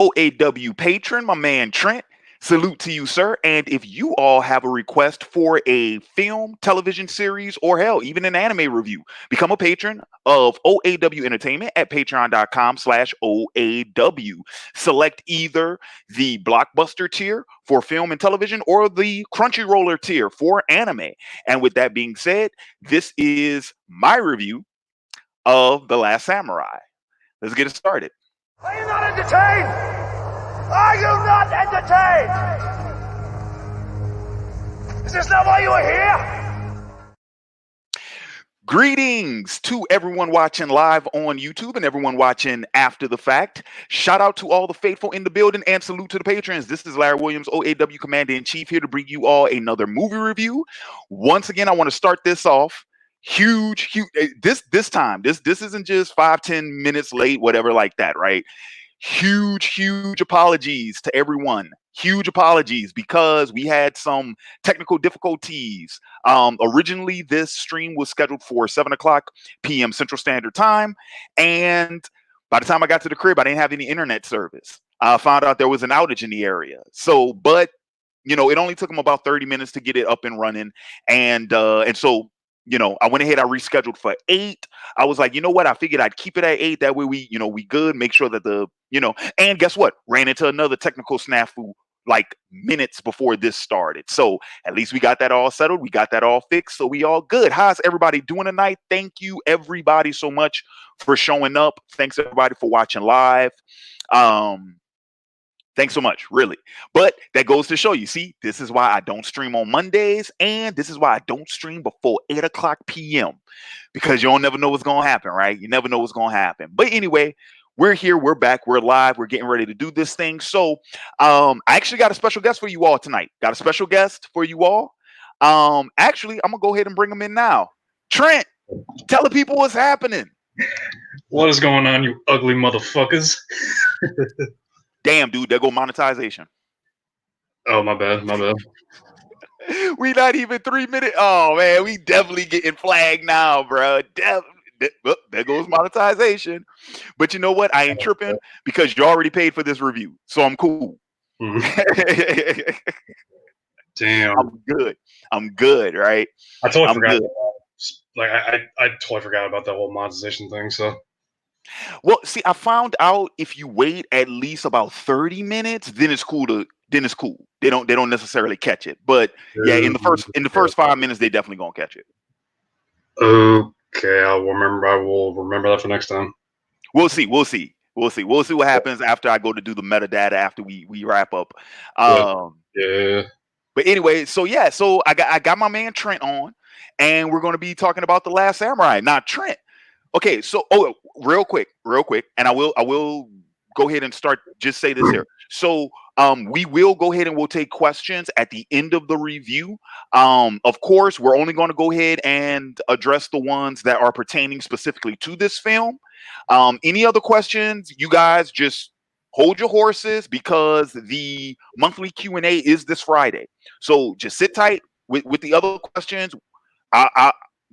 OAW patron, my man Trent. Salute to you, sir. And if you all have a request for a film, television series, or hell, even an anime review, become a patron of OAW Entertainment at patreon.com/OAW. Select either the blockbuster tier for film and television or the Crunchyroller tier for anime. And with that being said, this is my review of The Last Samurai. Let's get it started. Are you not entertained? Are you not entertained? Is this not why you are here? Greetings to everyone watching live on YouTube and everyone watching after the fact. Shout out to all the faithful in the building and salute to the patrons. This is Larry Williams, OAW Commander-in-Chief, here to bring you all another movie review. Once again, I want to start this off. Huge. This isn't just 5-10 minutes late, whatever like that, right? Huge apologies to everyone. Huge apologies because we had some technical difficulties. Originally, this stream was scheduled for 7:00 p.m. Central Standard Time, and by the time I got to the crib, I didn't have any internet service. I found out there was an outage in the area. So, but it only took them about 30 minutes to get it up and running, and so. I went ahead, I rescheduled for 8. I was like, you know what? I figured I'd keep it at 8. That way we good, make sure that and guess what? Ran into another technical snafu like minutes before this started. So at least we got that all settled. We got that all fixed. So we all good. How's everybody doing tonight? Thank you everybody so much for showing up. Thanks everybody for watching live. Thanks so much, really. But that goes to show you, see, this is why I don't stream on Mondays, and this is why I don't stream before 8:00 p.m. because you don't never know what's going to happen, right? You never know what's going to happen. But anyway, we're here, we're back, we're live, we're getting ready to do this thing. So I actually got a special guest for you all tonight. Got a special guest for you all. Actually, I'm going to go ahead and bring him in now. Trent, tell the people what's happening. What is going on, you ugly motherfuckers? Damn, dude, there go monetization. Oh, my bad. We not even 3 minutes. Oh, man, we definitely getting flagged now, bro. There goes monetization. But you know what? I ain't tripping because you already paid for this review, so I'm cool. Mm-hmm. Damn. I'm good, right? I totally forgot. Like, I totally forgot about that whole monetization thing, so... Well, see, I found out if you wait at least about 30 minutes, then it's cool. They don't necessarily catch it. But yeah, in the first 5 minutes, they definitely gonna catch it. Okay, I will remember that for next time. We'll see what happens after I go to do the metadata after we wrap up. Yeah. But anyway, so I got my man Trent on, and we're gonna be talking about The Last Samurai. Now, Trent. Okay, so real quick, and I will go ahead and start. Just say this here. So we will go ahead and we'll take questions at the end of the review. Of course, we're only going to go ahead and address the ones that are pertaining specifically to this film. Any other questions, you guys just hold your horses because the monthly Q&A is this Friday. So just sit tight with the other questions.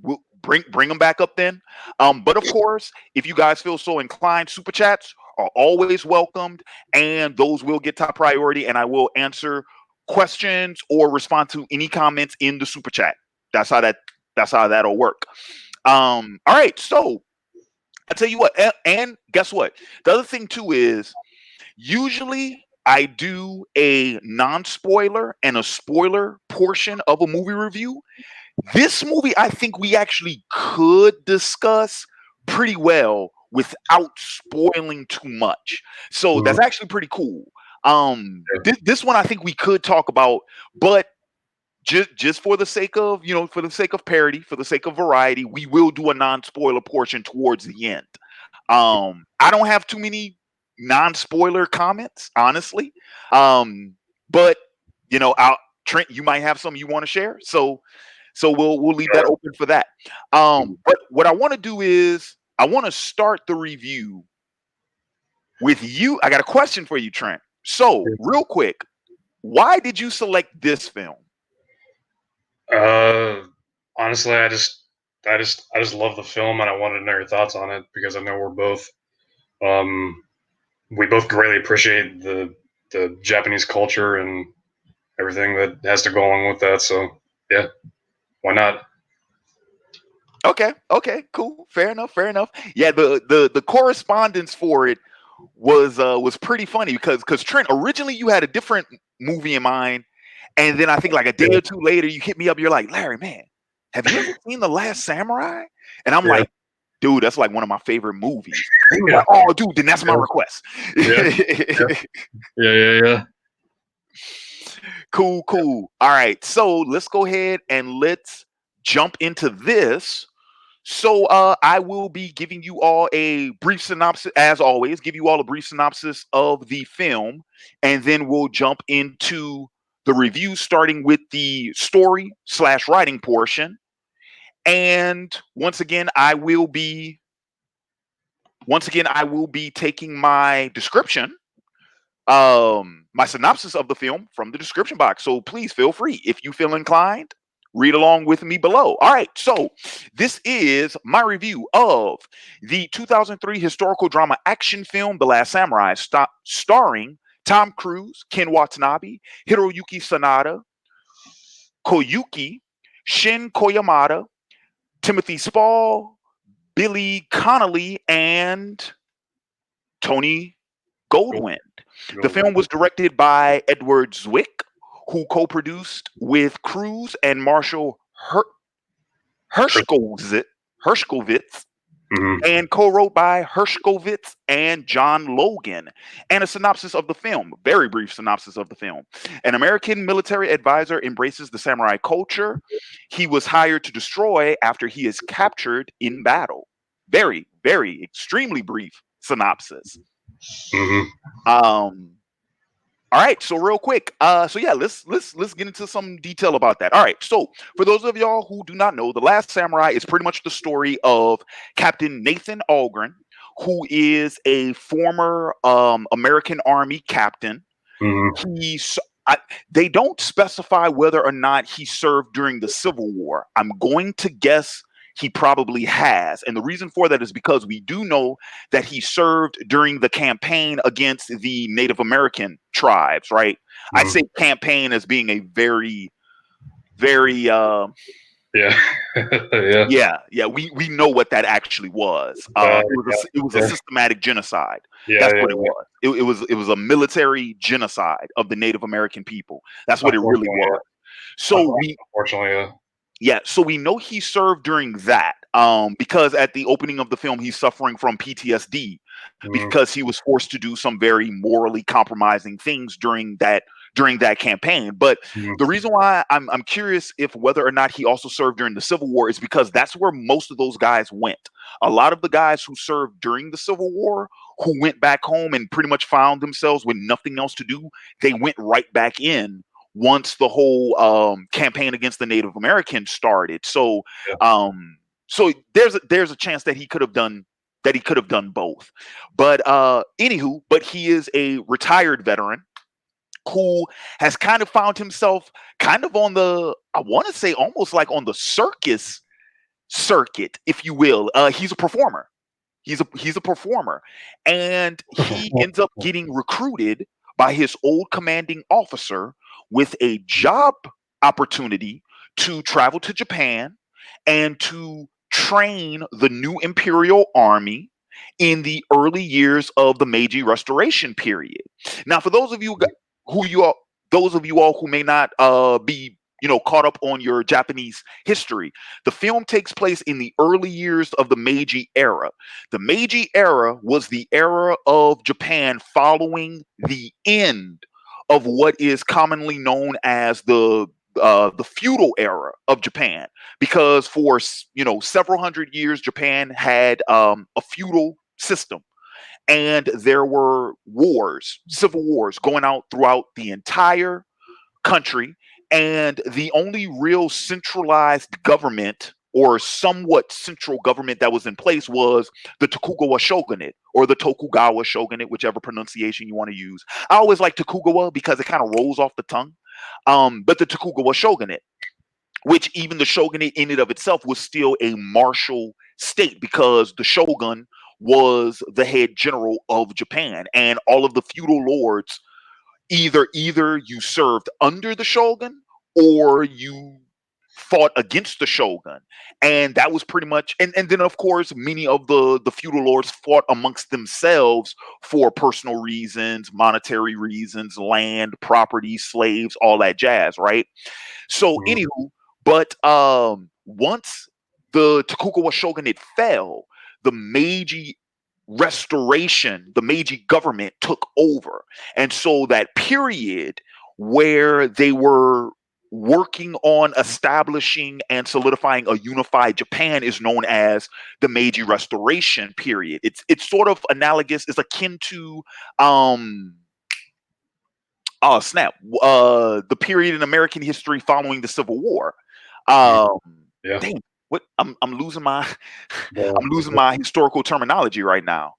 We'll bring them back up then. But of course, if you guys feel so inclined, super chats are always welcomed, and those will get top priority. And I will answer questions or respond to any comments in the super chat. That's how that'll work. All right. So I tell you what, and guess what? The other thing too is usually I do a non-spoiler and a spoiler portion of a movie review. This movie, I think we actually could discuss pretty well without spoiling too much. So that's actually pretty cool. This one I think we could talk about, but just for the sake of, for the sake of parody, for the sake of variety, we will do a non-spoiler portion towards the end. I don't have too many non-spoiler comments, honestly. But Trent, you might have some you want to share. So we'll leave that open for that. But what I want to do is I want to start the review with you. I got a question for you, Trent. So real quick, why did you select this film? Honestly, I just love the film, and I wanted to know your thoughts on it because I know we're both we both greatly appreciate the Japanese culture and everything that has to go along with that. So yeah, why not? Okay, cool, fair enough, Yeah, the correspondence for it was pretty funny because Trent, originally you had a different movie in mind, and then I think like a day or two later you hit me up. You're like, Larry, man, have you ever seen The Last Samurai? And I'm like, dude, that's like one of my favorite movies. And you're like, oh, dude, then that's my request. Yeah. Cool. All right, so let's go ahead and let's jump into this. So I will be giving you all a brief synopsis, as always, give you all a brief synopsis of the film, and then we'll jump into the review, starting with the story / writing portion. And once again, I will be taking my description, my synopsis of the film from the description box. So please feel free, if you feel inclined, read along with me below. All right, so this is my review of the 2003 historical drama action film The Last Samurai, starring Tom Cruise, Ken Watanabe, Hiroyuki Sanada, Koyuki, Shin Koyamada, Timothy Spall, Billy Connolly, and Tony Goldwyn. The film was directed by Edward Zwick, who co-produced with Cruise and Marshall Herskovitz, and co-wrote by Hersokovitz and John Logan. And a synopsis of the film, very brief synopsis of the film. An American military advisor embraces the samurai culture he was hired to destroy after he is captured in battle. Very, very, extremely brief synopsis. All right, so real quick, so yeah, let's get into some detail about that. All right, so for those of y'all who do not know, The Last Samurai is pretty much the story of Captain Nathan Algren, who is a former American Army captain. They don't specify whether or not he served during the Civil War. I'm going to guess he probably has. And the reason for that is because we do know that he served during the campaign against the Native American tribes, right? I say campaign as being a very, very yeah, we know what that actually was. It was a systematic genocide. That's what it was. It was a military genocide of the Native American people. That's what it really was. So unfortunately, so we know he served during that, because at the opening of the film, he's suffering from PTSD because he was forced to do some very morally compromising things during that campaign. But the reason why I'm curious if whether or not he also served during the Civil War is because that's where most of those guys went. A lot of the guys who served during the Civil War, who went back home and pretty much found themselves with nothing else to do, they went right back in once the whole campaign against the Native Americans started. So so there's a chance that he could have done both. But anywho, but he is a retired veteran who has kind of found himself kind of on the, I want to say almost like on the circus circuit, if you will. He's a performer. He's a performer, and he ends up getting recruited by his old commanding officer with a job opportunity to travel to Japan and to train the new Imperial Army in the early years of the Meiji Restoration period. Now, for those of you all who may not be caught up on your Japanese history, the film takes place in the early years of the Meiji era. The Meiji era was the era of Japan following the end of what is commonly known as the feudal era of Japan, because for several hundred years Japan had a feudal system, and there were civil wars going out throughout the entire country, and the only real centralized government or somewhat central government that was in place was the Tokugawa shogunate, or the Tokugawa shogunate, whichever pronunciation you want to use. I always like Tokugawa because it kind of rolls off the tongue. But the Tokugawa shogunate, which even the shogunate in and of itself was still a martial state, because the shogun was the head general of Japan, and all of the feudal lords either you served under the shogun or you fought against the shogun. And that was pretty much, and then of course many of the feudal lords fought amongst themselves for personal reasons, monetary reasons, land, property, slaves, all that jazz, right? So Mhm. anywho, but once the Tokugawa shogunate fell, the Meiji restoration, the Meiji government took over. And so that period where they were working on establishing and solidifying a unified Japan is known as the Meiji Restoration period. It's sort of analogous, it's akin to um oh snap, the period in American history following the Civil War. Mhm. Um Yeah. Damn, what I'm losing my The, I'm losing my historical terminology right now.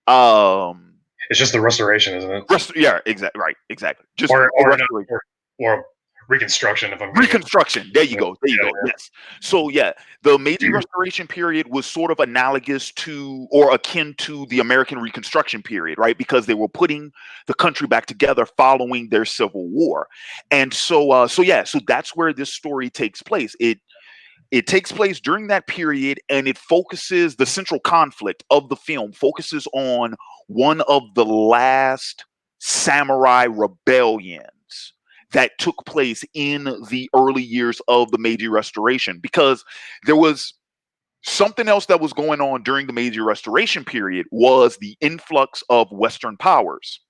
Um, it's just the restoration, isn't it? yeah, exactly, right, exactly. Just a Or not, restoration. or reconstruction, if I'm getting it. Reconstruction. There you Yeah, go. There you yeah, go. Yes. So yeah, the Meiji yeah. Restoration period was sort of analogous to or akin to the American Reconstruction period, right? Because they were putting the country back together following their Civil War, and so yeah, so that's where this story takes place. It takes place during that period, and it focuses the central conflict of the film focuses on one of the last samurai rebellions that took place in the early years of the Meiji Restoration, because there was something else that was going on during the Meiji Restoration period was the influx of Western powers.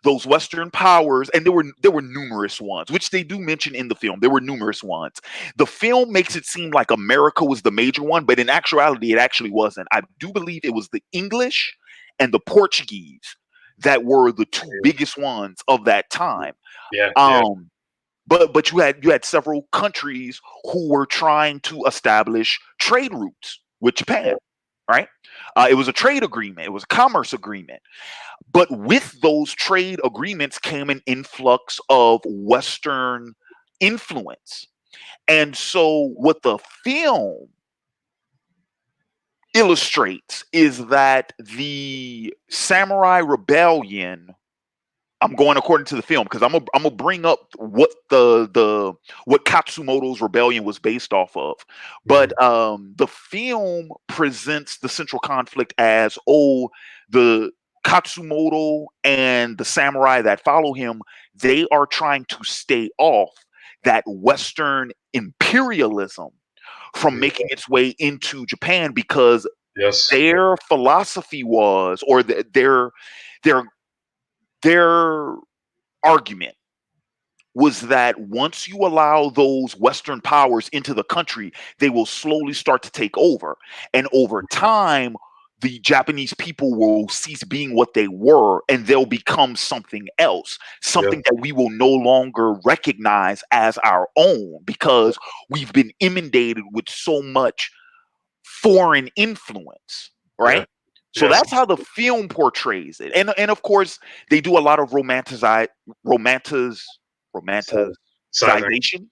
Those Western powers, and there were numerous ones, which they do mention in the film. There were numerous ones. The film makes it seem like America was the major one, but in actuality, it actually wasn't. I do believe it was the English and the Portuguese that were the two biggest ones of that time. Yeah, yeah, Um, but you had several countries who were trying to establish trade routes with Japan, right? It was a trade agreement. It was a commerce agreement. But with those trade agreements came an influx of Western influence. And so, what the film illustrates is that the samurai rebellion, I'm going according to the film because I'm gonna bring up what the what Katsumoto's rebellion was based off of. Mhm. But the film presents the central conflict as, oh, the Katsumoto and the samurai that follow him, they are trying to stay off that Western imperialism from Yeah. making its way into Japan, because Yes. their philosophy was, or their their argument was that once you allow those Western powers into the country, they will slowly start to take over. And over time, the Japanese people will cease being what they were and they'll become something else, Yeah. something that we will no longer recognize as our own because we've been inundated with so much foreign influence, Yeah. right? So Yes. that's how the film portrays it. And of course, they do a lot of romantiz So, sizing. romanticization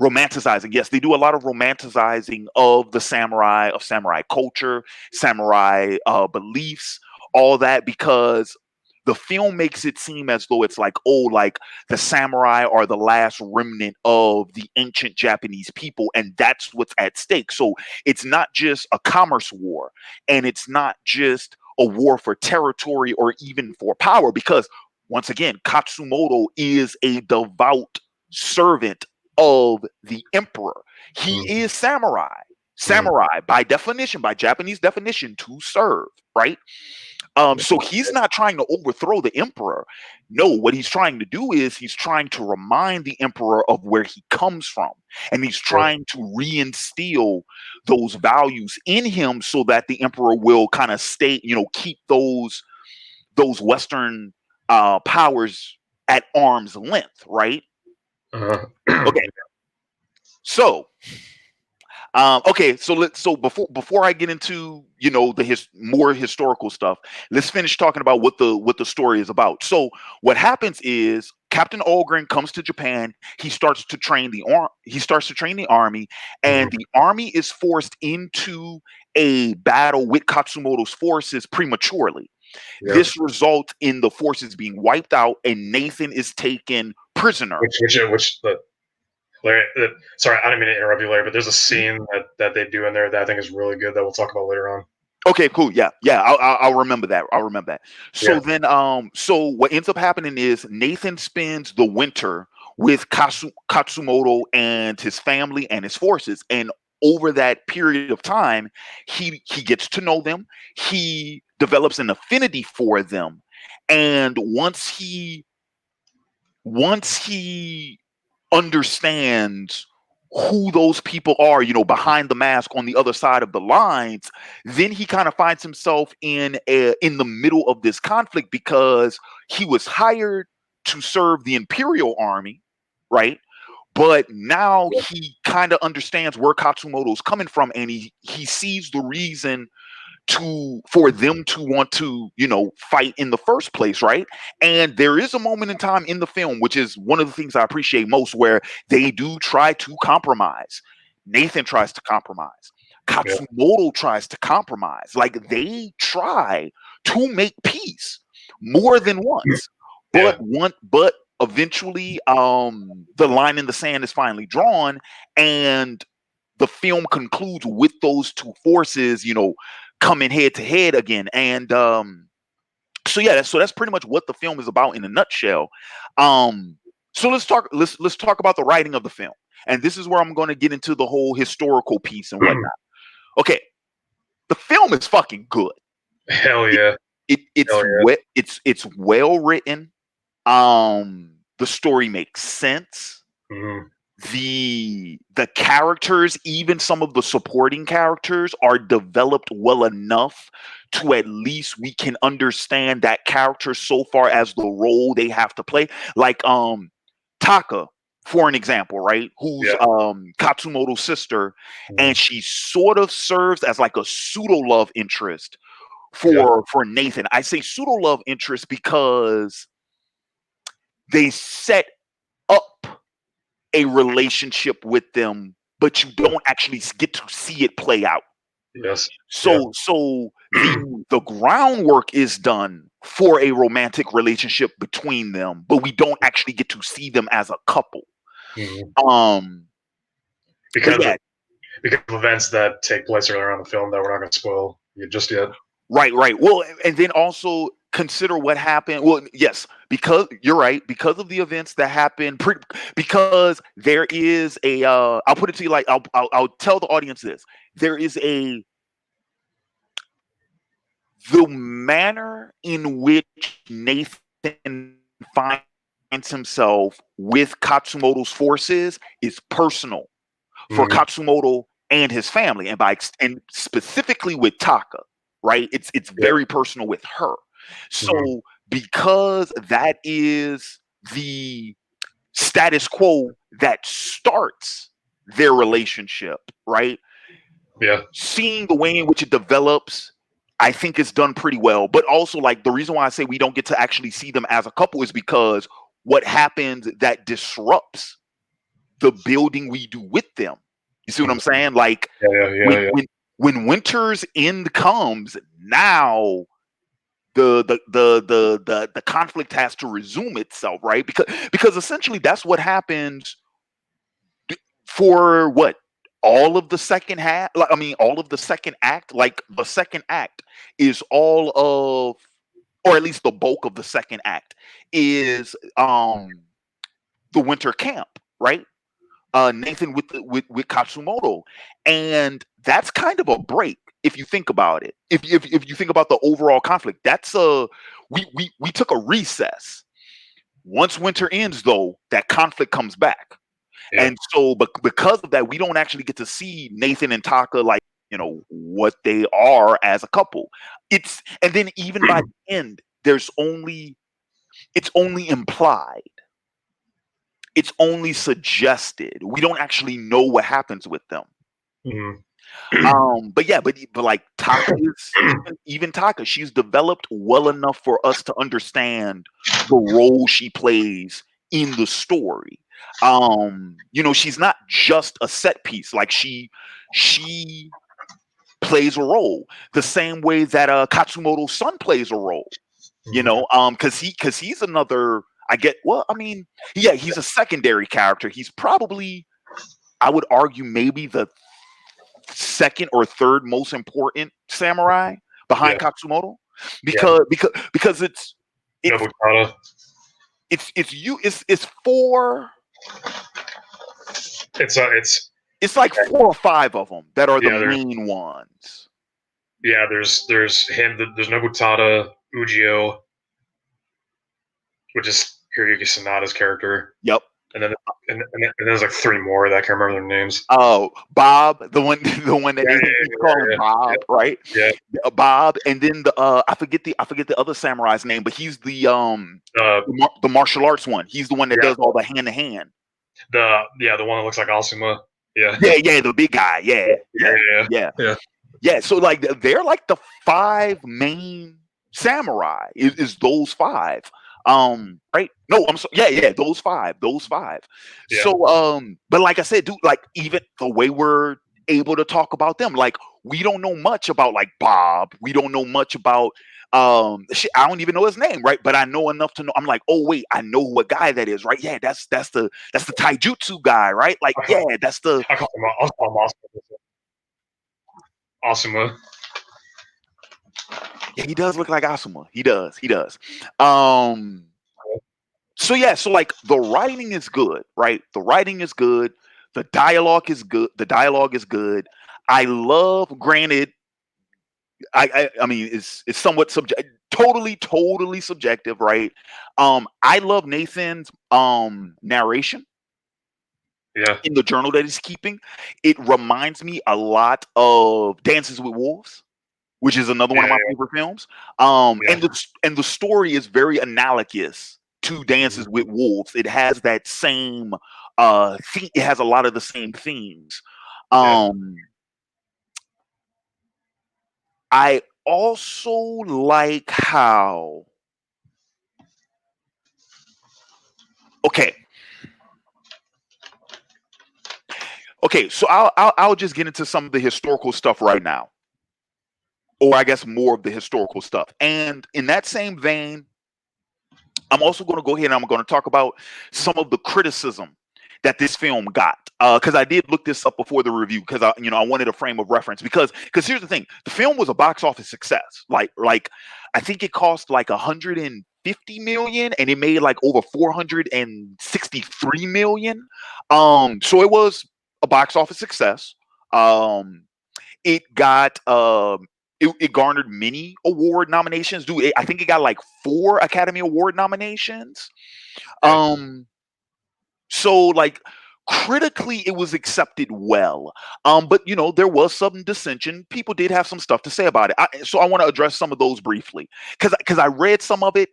romanticizing. Yes, they do a lot of romanticizing of the samurai, of samurai culture, samurai beliefs, all that, because the film makes it seem as though it's like, oh, like the samurai are the last remnant of the ancient Japanese people, and that's what's at stake. So it's not just a commerce war, and it's not just a war for territory or even for power, because once again, Katsumoto is a devout servant of the emperor. He Mm, is samurai. mm, Samurai, by definition, by Japanese definition, to serve, right? yeah. So he's not trying to overthrow the emperor. No, what he's trying to do is he's trying to remind the emperor of where he comes from. And he's Yeah. trying to reinstill those values in him so that the emperor will kind of stay, keep those Western powers at arm's length, right? Uh, Okay, so okay, so before I get into the more historical stuff, let's finish talking about what the story is about. So what happens is Captain Olgren comes to Japan. He starts to train the army, and mhm. the army is forced into a battle with Katsumoto's forces prematurely. Yeah. This results in the forces being wiped out, and Nathan is taken prisoner. Larry, sorry, I didn't mean to interrupt you, Larry, but there's a scene that they do in there that I think is really good that we'll talk about later on. Okay, cool. Yeah, I'll remember that. I'll remember that. So then, so what ends up happening is Nathan spends the winter with Katsumoto and his family and his forces, and over that period of time, he gets to know them. He develops an affinity for them, and once he understands who those people are, behind the mask on the other side of the lines, then he kind of finds himself in the middle of this conflict because he was hired to serve the Imperial Army, right? But now he kind of understands where Katsumoto's coming from, and he sees the reason for them to want to fight in the first place, right? And there is a moment in time in the film, which is one of the things I appreciate most, where they do try to compromise. Nathan tries to compromise. Katsumoto tries to compromise. Like, they try to make peace more than once. But eventually the line in the sand is finally drawn, and the film concludes with those two forces coming head to head again. And so that's pretty much what the film is about in a nutshell. So let's talk about the writing of the film, and this is where I'm going to get into the whole historical piece and whatnot. Okay, the film is fucking good. Hell yeah. It's well written. The story makes sense. Mm-hmm. The characters, even some of the supporting characters, are developed well enough to at least we can understand that character so far as the role they have to play. Like Taka, for an example, right? Who's Katsumoto's sister, and she sort of serves as like a pseudo love interest for Nathan. I say pseudo love interest because they set up a relationship with them, but you don't actually get to see it play out. Yes. So the groundwork is done for a romantic relationship between them, but we don't actually get to see them as a couple. Mm-hmm. Because of events that take place earlier on in the film that we're not going to spoil just yet. Right. Well, and then also consider what happened. Well, yes, because you're right. Because of the events that happened, because there is a. I'll put it to you like I'll tell the audience this. There is the manner in which Nathan finds himself with Katsumoto's forces is personal for Katsumoto and his family, and specifically with Taka. Right, it's very personal with her. So because that is the status quo that starts their relationship, right? Yeah. Seeing the way in which it develops, I think it's done pretty well. But also, like, the reason why I say we don't get to actually see them as a couple is because what happens that disrupts the building we do with them. You see what I'm saying? Like, when winter's end comes, now the conflict has to resume itself, right? Because essentially that's what happens for what all of the second half. All of the second act. Like, the second act is all of, or at least the bulk of the second act is the winter camp, right? Nathan with Katsumoto, and that's kind of a break if you think about it. If you think about the overall conflict, that's we took a recess. Once winter ends, though, that conflict comes back, and so but because of that, we don't actually get to see Nathan and Taka like what they are as a couple. And then even by the end, it's only implied. It's only suggested. We don't actually know what happens with them. But like Taka even Taka, she's developed well enough for us to understand the role she plays in the story. She's not just a set piece. Like she plays a role the same way that Katsumoto's son plays a role. You know, because he's another. I get. Well, I mean, yeah, he's a secondary character. He's probably, I would argue, maybe the second or third most important samurai behind Katsumoto, because it's Nobutada. it's four. It's like 4 or 5 of them that are the Yeah, main ones. Yeah, there's him. There's Nobutada, Ujio, which is Hiroyuki Sanada's character. Yep. And then there's like 3 more that I can't remember their names. Oh, Bob, the one that he's calling Bob, right? Yeah. Bob, and then the I forget the other samurai's name, but he's the martial arts one. He's the one that does all the hand to hand. The one that looks like Asuma. Yeah. Yeah, the big guy. Yeah. So like they're like the 5 main samurai. Is those 5? Right? No, I'm sorry. Yeah, those 5. Yeah. So but like I said, dude, like even the way we're able to talk about them, like we don't know much about like Bob. We don't know much about shit, I don't even know his name, right? But I know enough to know. I'm like, oh wait, I know what guy that is, right? Yeah, that's the taijutsu guy, right? Like, yeah, that's the. I'll call him Asuma. Yeah, he does look like Asuma. He does. So yeah, so like the writing is good, right? The writing is good. The dialogue is good. I love. Granted, I mean, it's somewhat subjective, totally subjective, right? I love Nathan's narration. Yeah. In the journal that he's keeping. It reminds me a lot of Dances with Wolves, which is another one of my favorite films. And the story is very analogous to Dances with Wolves. It has that same it has a lot of the same themes. I also like how Okay, so I'll just get into some of the historical stuff right now, or I guess more of the historical stuff. And in that same vein, I'm also going to go ahead and I'm going to talk about some of the criticism that this film got, because I did look this up before the review, because I wanted a frame of reference. Because here's the thing, the film was a box office success. Like I think it cost like 150 million, and it made like over 463 million. So it was a box office success. It got it garnered many award nominations. Dude, I think it got like 4 Academy Award nominations. So like critically it was accepted well. But there was some dissension. People did have some stuff to say about it. So I want to address some of those briefly. Because I read some of it,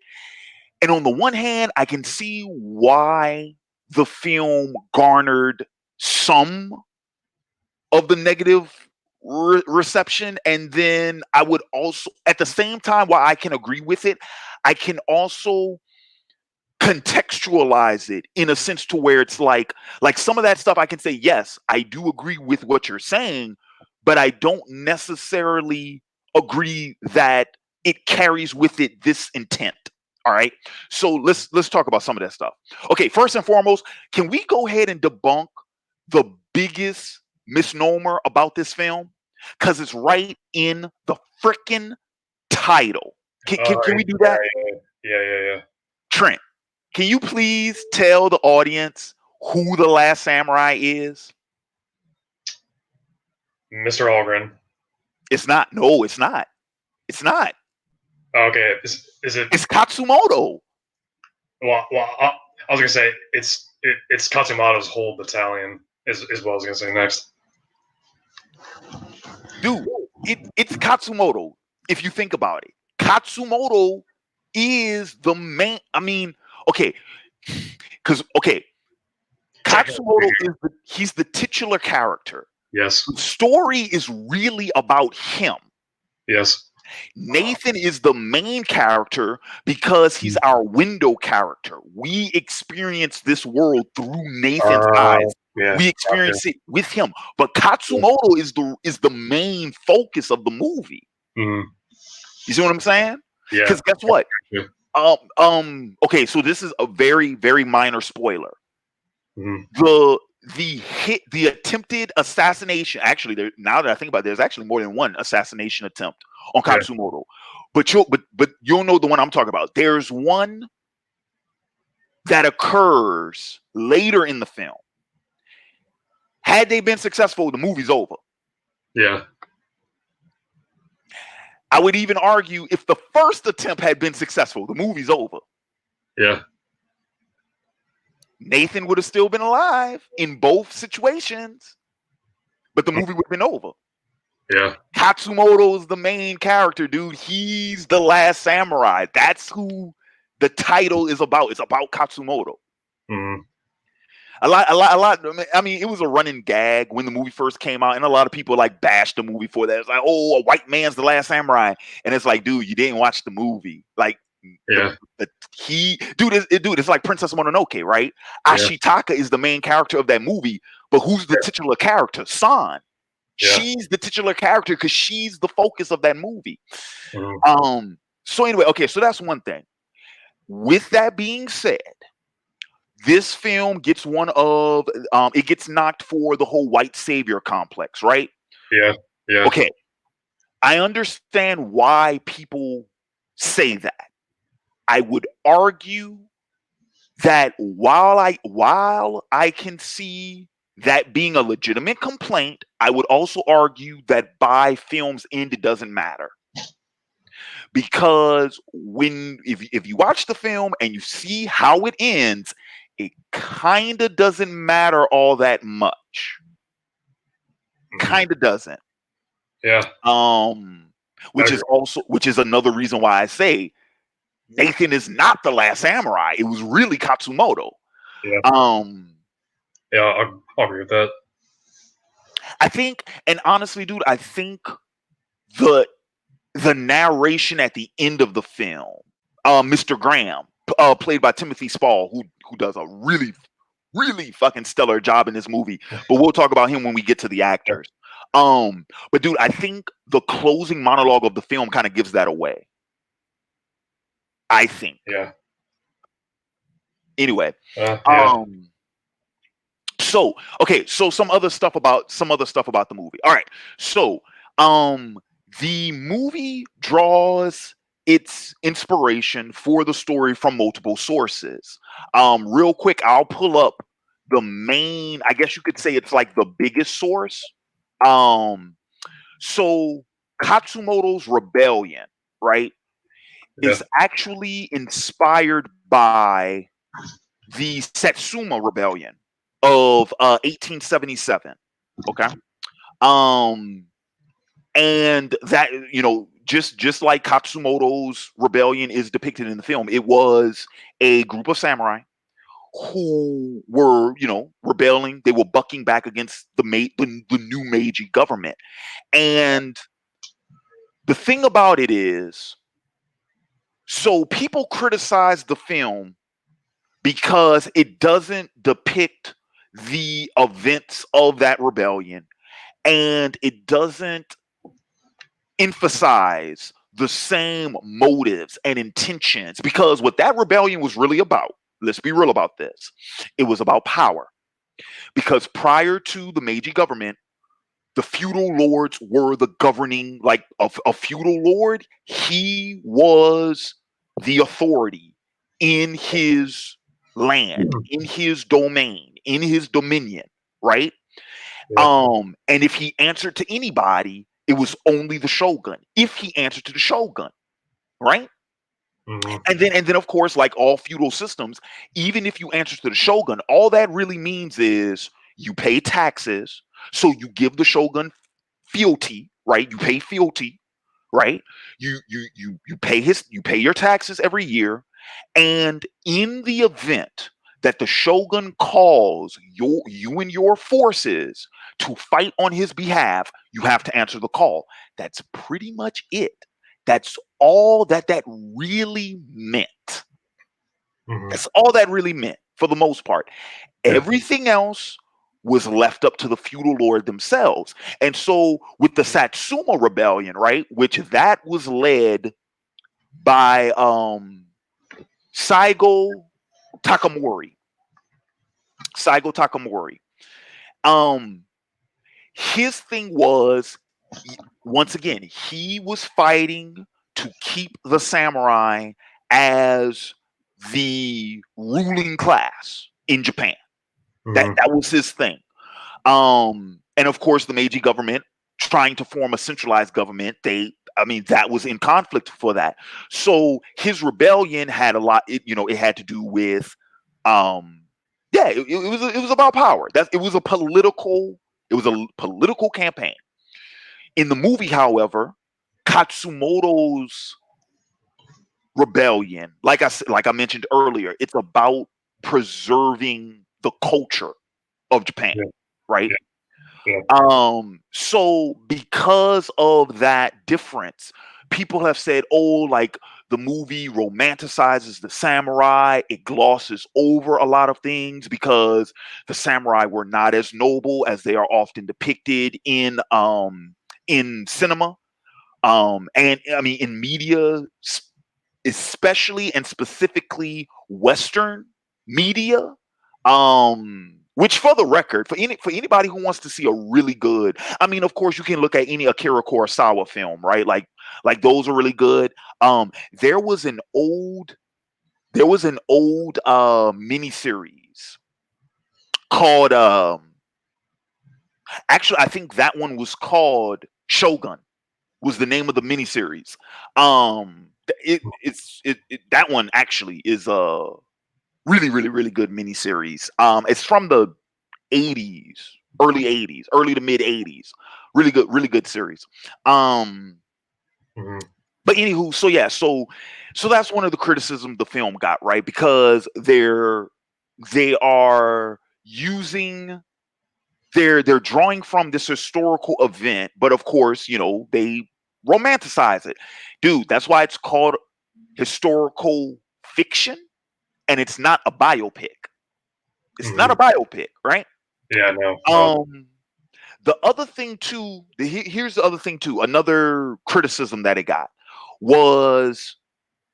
and on the one hand, I can see why the film garnered some of the negative reception, and then I would also, at the same time, while I can agree with it, I can also contextualize it in a sense to where it's like some of that stuff I can say, yes, I do agree with what you're saying, but I don't necessarily agree that it carries with it this intent. All right, so let's talk about some of that stuff. Okay, first and foremost, can we go ahead and debunk the biggest misnomer about this film? Because it's right in the freaking title. Can we do that? Yeah. Trent, can you please tell the audience who the Last Samurai is? Mr. Algren. It's not. No, it's not. It's not. Okay, is it? It's Katsumoto. Well, I was gonna say it's Katsumoto's whole battalion is what I was gonna say next. Dude, it's Katsumoto. If you think about it, Katsumoto is the main. I mean, Katsumoto he's the titular character. Yes. The story is really about him. Yes. Nathan is the main character because he's our window character. We experience this world through Nathan's eyes. Yeah. We experience it with him. But Katsumoto is the main focus of the movie. Mhm. You see what I'm saying? Yeah. Because guess what? Yeah. Okay, so this is a very, very minor spoiler. Mhm. The attempted assassination. Actually, now that I think about it, there's actually more than one assassination attempt on Yeah. Katsumoto. But you'll know the one I'm talking about. There's one that occurs later in the film. Had they been successful, the movie's over. Yeah. I would even argue if the first attempt had been successful, the movie's over. Yeah. Nathan would have still been alive in both situations, but the movie would have been over. Yeah. Katsumoto's the main character, dude. He's the last samurai. That's who the title is about. It's about Katsumoto. Mhm. A lot. I mean, it was a running gag when the movie first came out, and a lot of people like bashed the movie for that. It's like, oh, a white man's the last samurai, and it's like, dude, you didn't watch the movie. Like, Yeah. It's like Princess Mononoke, right? Yeah. Ashitaka is the main character of that movie, but who's the titular character? San. Yeah. She's the titular character because she's the focus of that movie. Mhm. So anyway, okay, so that's one thing. With that being said, this film gets it gets knocked for the whole white savior complex, right? Yeah. Yeah. Okay. I understand why people say that. I would argue that while I can see that being a legitimate complaint, I would also argue that by film's end it doesn't matter. Because if you watch the film and you see how it ends, it kind of doesn't matter all that much. Kind of doesn't. Yeah. Which is another reason why I say Nathan is not the last samurai. It was really Katsumoto. Yeah. Yeah, I'll agree with that. I think, and honestly, dude, I think the narration at the end of the film, Mr. Graham, played by Timothy Spall, who does a really, really fucking stellar job in this movie. But we'll talk about him when we get to the actors. But dude, I think the closing monologue of the film kind of gives that away. I think. Yeah. Anyway. Yeah. So okay, so some other stuff about the movie. All right. So the movie draws its inspiration for the story from multiple sources. Real quick, I'll pull up the main, I guess you could say it's like the biggest source. So Katsumoto's rebellion, right, is actually inspired by the Satsuma Rebellion of 1877. Okay. And that, just like Katsumoto's rebellion is depicted in the film, it was a group of samurai who were, rebelling. They were bucking back against the new Meiji government. And the thing about it is, so people criticize the film because it doesn't depict the events of that rebellion, and it doesn't emphasize the same motives and intentions, because what that rebellion was really about, let's be real about this, it was about power. Because prior to the Meiji government, the feudal lords were the governing, like a feudal lord, he was the authority in his land, in his domain, in his dominion, right? Yeah. And if he answered to anybody, it was only the shogun. If he answered to the shogun, right? Mm-hmm. And then of course, like all feudal systems, even if you answer to the shogun, all that really means is you pay taxes. So you give the shogun fealty, right? You pay fealty, right? You pay your taxes every year. And in the event that the shogun calls you and your forces to fight on his behalf, you have to answer the call. That's pretty much it. That's all that really meant. Mhm. That's all that really meant for the most part. Yeah. Everything else was left up to the feudal lord themselves. And so with the Satsuma rebellion, right, which that was led by Saigo Takamori. Saigo Takamori. Um his thing was once again, he was fighting to keep the samurai as the ruling class in Japan. Mhm. That was his thing. And of course, the Meiji government trying to form a centralized government, that was in conflict for that. So his rebellion had a lot, it had to do with, um, it was about power. It was a political campaign. In the movie, however, Katsumoto's rebellion, like I mentioned earlier, it's about preserving the culture of Japan, Yeah. right? Yeah. So because of that difference, people have said, oh, like the movie romanticizes the samurai, it glosses over a lot of things because the samurai were not as noble as they are often depicted in cinema. And I mean in media, especially and specifically Western media. Which, for the record, for anybody who wants to see a really good, I mean, of course, you can look at any Akira Kurosawa film, right? Like those are really good. There was an old miniseries called actually I think that one was called Shogun was the name of the miniseries. That one actually is a really, really, really good miniseries. It's from the 80s, early 80s, early to mid 80s. Really good series. Um, Mhm. but anywho, so yeah, so that's one of the criticisms the film got, right? Because they are using they're drawing from this historical event, but of course, they romanticize it. Dude, that's why it's called historical fiction and it's not a biopic. It's not a Mhm. biopic, right? Yeah. No. Um the other thing too, here's the other thing too. Another criticism that it got was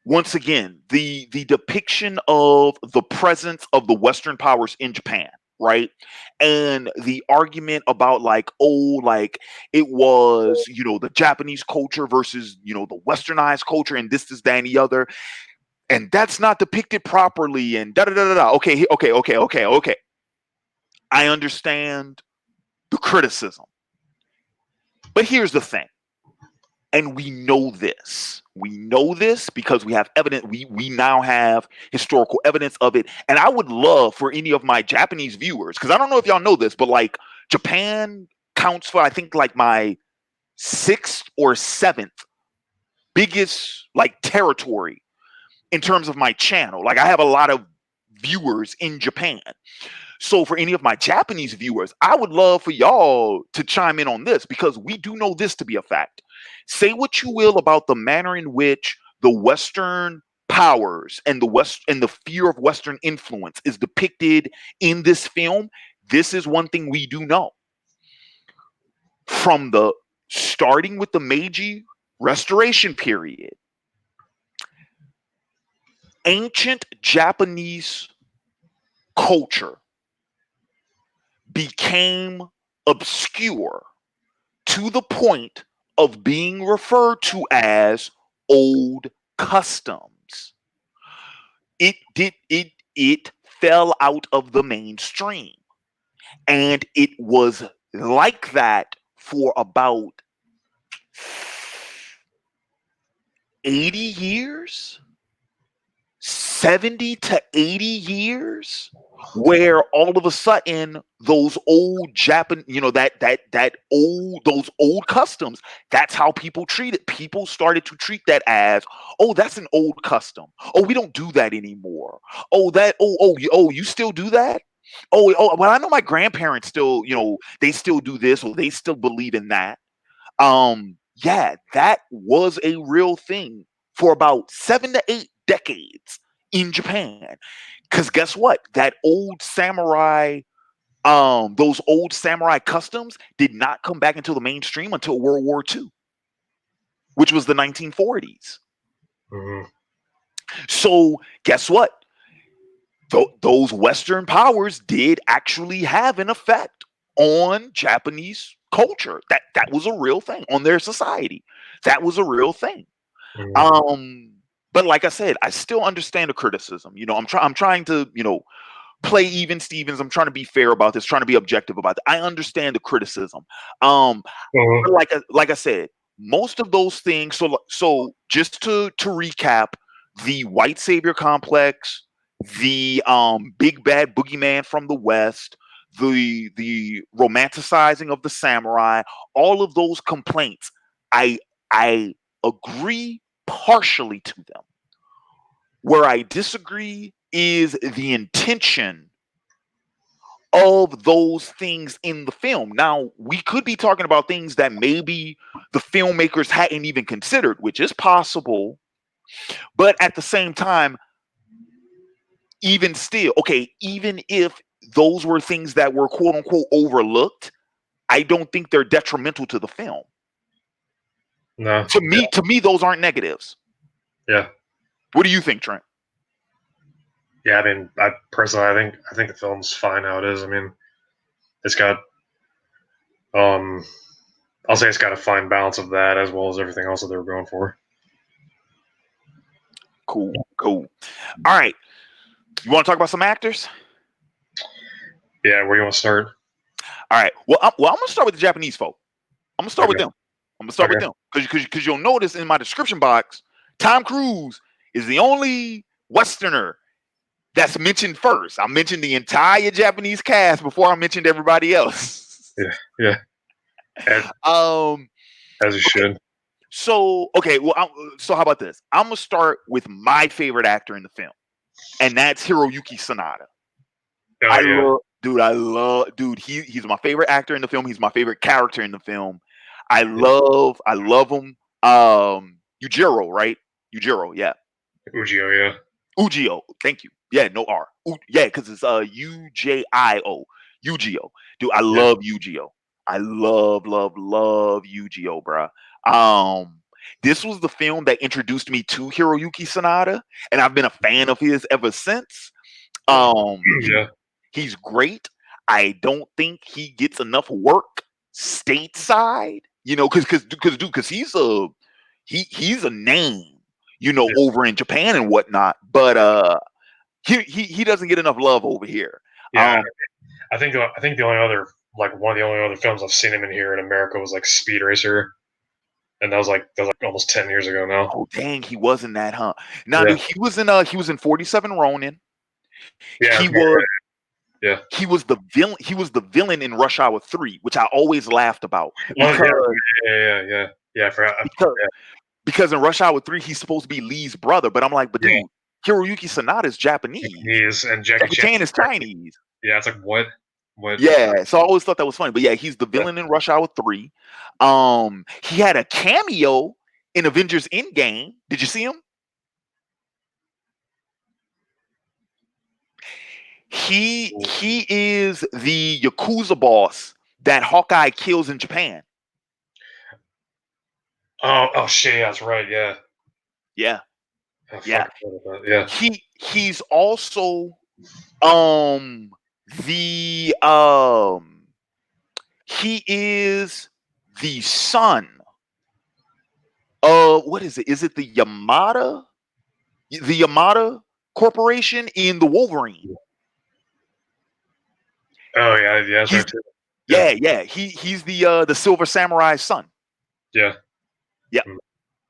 once again the depiction of the presence of the Western powers in Japan, right? And the argument about like, oh, like it was, the Japanese culture versus, the westernized culture and this that and the other, and that's not depicted properly and da da da da da. Okay, okay. I understand the criticism. But here's the thing. And we know this. We know this because we have evidence. We now have historical evidence of it. And I would love for any of my Japanese viewers, because I don't know if y'all know this, but like Japan counts for I think like my sixth or seventh biggest like territory in terms of my channel. Like I have a lot of viewers in Japan. So for any of my Japanese viewers, I would love for y'all to chime in on this because we do know this to be a fact. Say what you will about the manner in which the Western powers and the fear of Western influence is depicted in this film. This is one thing we do know. From the starting with the Meiji Restoration period, ancient Japanese culture became obscure to the point of being referred to as old customs. It fell out of the mainstream. And it was like that for about 80 years, 70 to 80 years, where all of a sudden those old Japan, those old customs, that's how people treat it. People started to treat that as, oh, that's an old custom. Oh, we don't do that anymore. You still do that? Well, I know my grandparents still, they still do this or they still believe in that. yeah, that was a real thing for about 7 to 8 decades in Japan. Because guess what? Those old samurai customs did not come back into the mainstream until World War II, which was the 1940s. Mhm. So guess what? Those Western powers did actually have an effect on Japanese culture. That was a real thing on their society. That was a real thing. Mhm. But like I said, I still understand the criticism. I'm trying to, play even Stevens. I'm trying to be fair about this, trying to be objective about it. I understand the criticism. Um, Mhm. but like I said, most of those things. So just to recap, the white savior complex, the big bad boogeyman from the West, the romanticizing of the samurai, all of those complaints, I agree partially to them. Where I disagree is the intention of those things in the film. Now, we could be talking about things that maybe the filmmakers hadn't even considered, which is possible. But at the same time, even still, okay, even if those were things that were quote unquote overlooked, I don't think they're detrimental to the film. No. To me, those aren't negatives. Yeah. What do you think, Trent? Yeah. I mean, I personally, I think the film's fine how it is. I mean, it's got I'll say it's got a fine balance of that as well as everything else that they were going for. Cool. All right. You want to talk about some actors? Yeah. Where you want to start? All right. Well, I'm gonna start with the Japanese folk. I'm gonna start with Okay. them. I'm gonna start with Okay. them because you'll notice in my description box, Tom Cruise is the only Westerner that's mentioned first. I mentioned the entire Japanese cast before I mentioned everybody else. Yeah. Yeah. As, um. as you Okay. should. Okay. Well, so how about this? I'm gonna start with my favorite actor in the film, and that's Hiroyuki Sanada. Oh I yeah. love, dude. He's my favorite actor in the film. He's my favorite character in the film. I Yeah. love him. Ujiro, right? Ujiro, yeah. Ujio. Yeah. Ujio, thank you. Yeah, no R. Yeah, because it's Ujio. Ugio. Dude, I Yeah. love Ugio. I love Ugio, bruh. Um, this was the film that introduced me to Hiroyuki Sanada, and I've been a fan of his ever since. He Yeah. He's great. I don't think he gets enough work stateside, because he's a name, Yeah. over in Japan and whatnot. But he doesn't get enough love over here. Yeah. I think the only other one of the only other films I've seen him in here in America was like Speed Racer, and that was like almost 10 years ago now. Oh dang, he was in that, huh? Now, Yeah. dude, he was in 47 Ronin. Yeah. He was Yeah. he was the villain. He was the villain in Rush Hour 3, which I always laughed about Oh because yeah. I forgot. because because in Rush Hour 3 he's supposed to be Lee's brother, but I'm like, but Yeah. dude, Hiroyuki Sanada is Japanese. He's and Jackie Jackie Chan. Chan is Chinese. Yeah. It's like what? What? Yeah, so I always thought that was funny. But yeah, he's the Yeah. villain in Rush Hour 3. He had a cameo in Avengers Endgame. Did you see him? He is the Yakuza boss that Hawkeye kills in Japan. Oh shit. Yeah, that's right. Yeah. Yeah, Oh, yeah. fuck, I forgot about that. He's also um the he is the son of, what is it? Is it the Yamada? The Yamada Corporation in the Wolverine. Oh yeah. That's He's right too. Yeah. yeah. He's the Silver Samurai's son. Yeah. Yeah. Mm.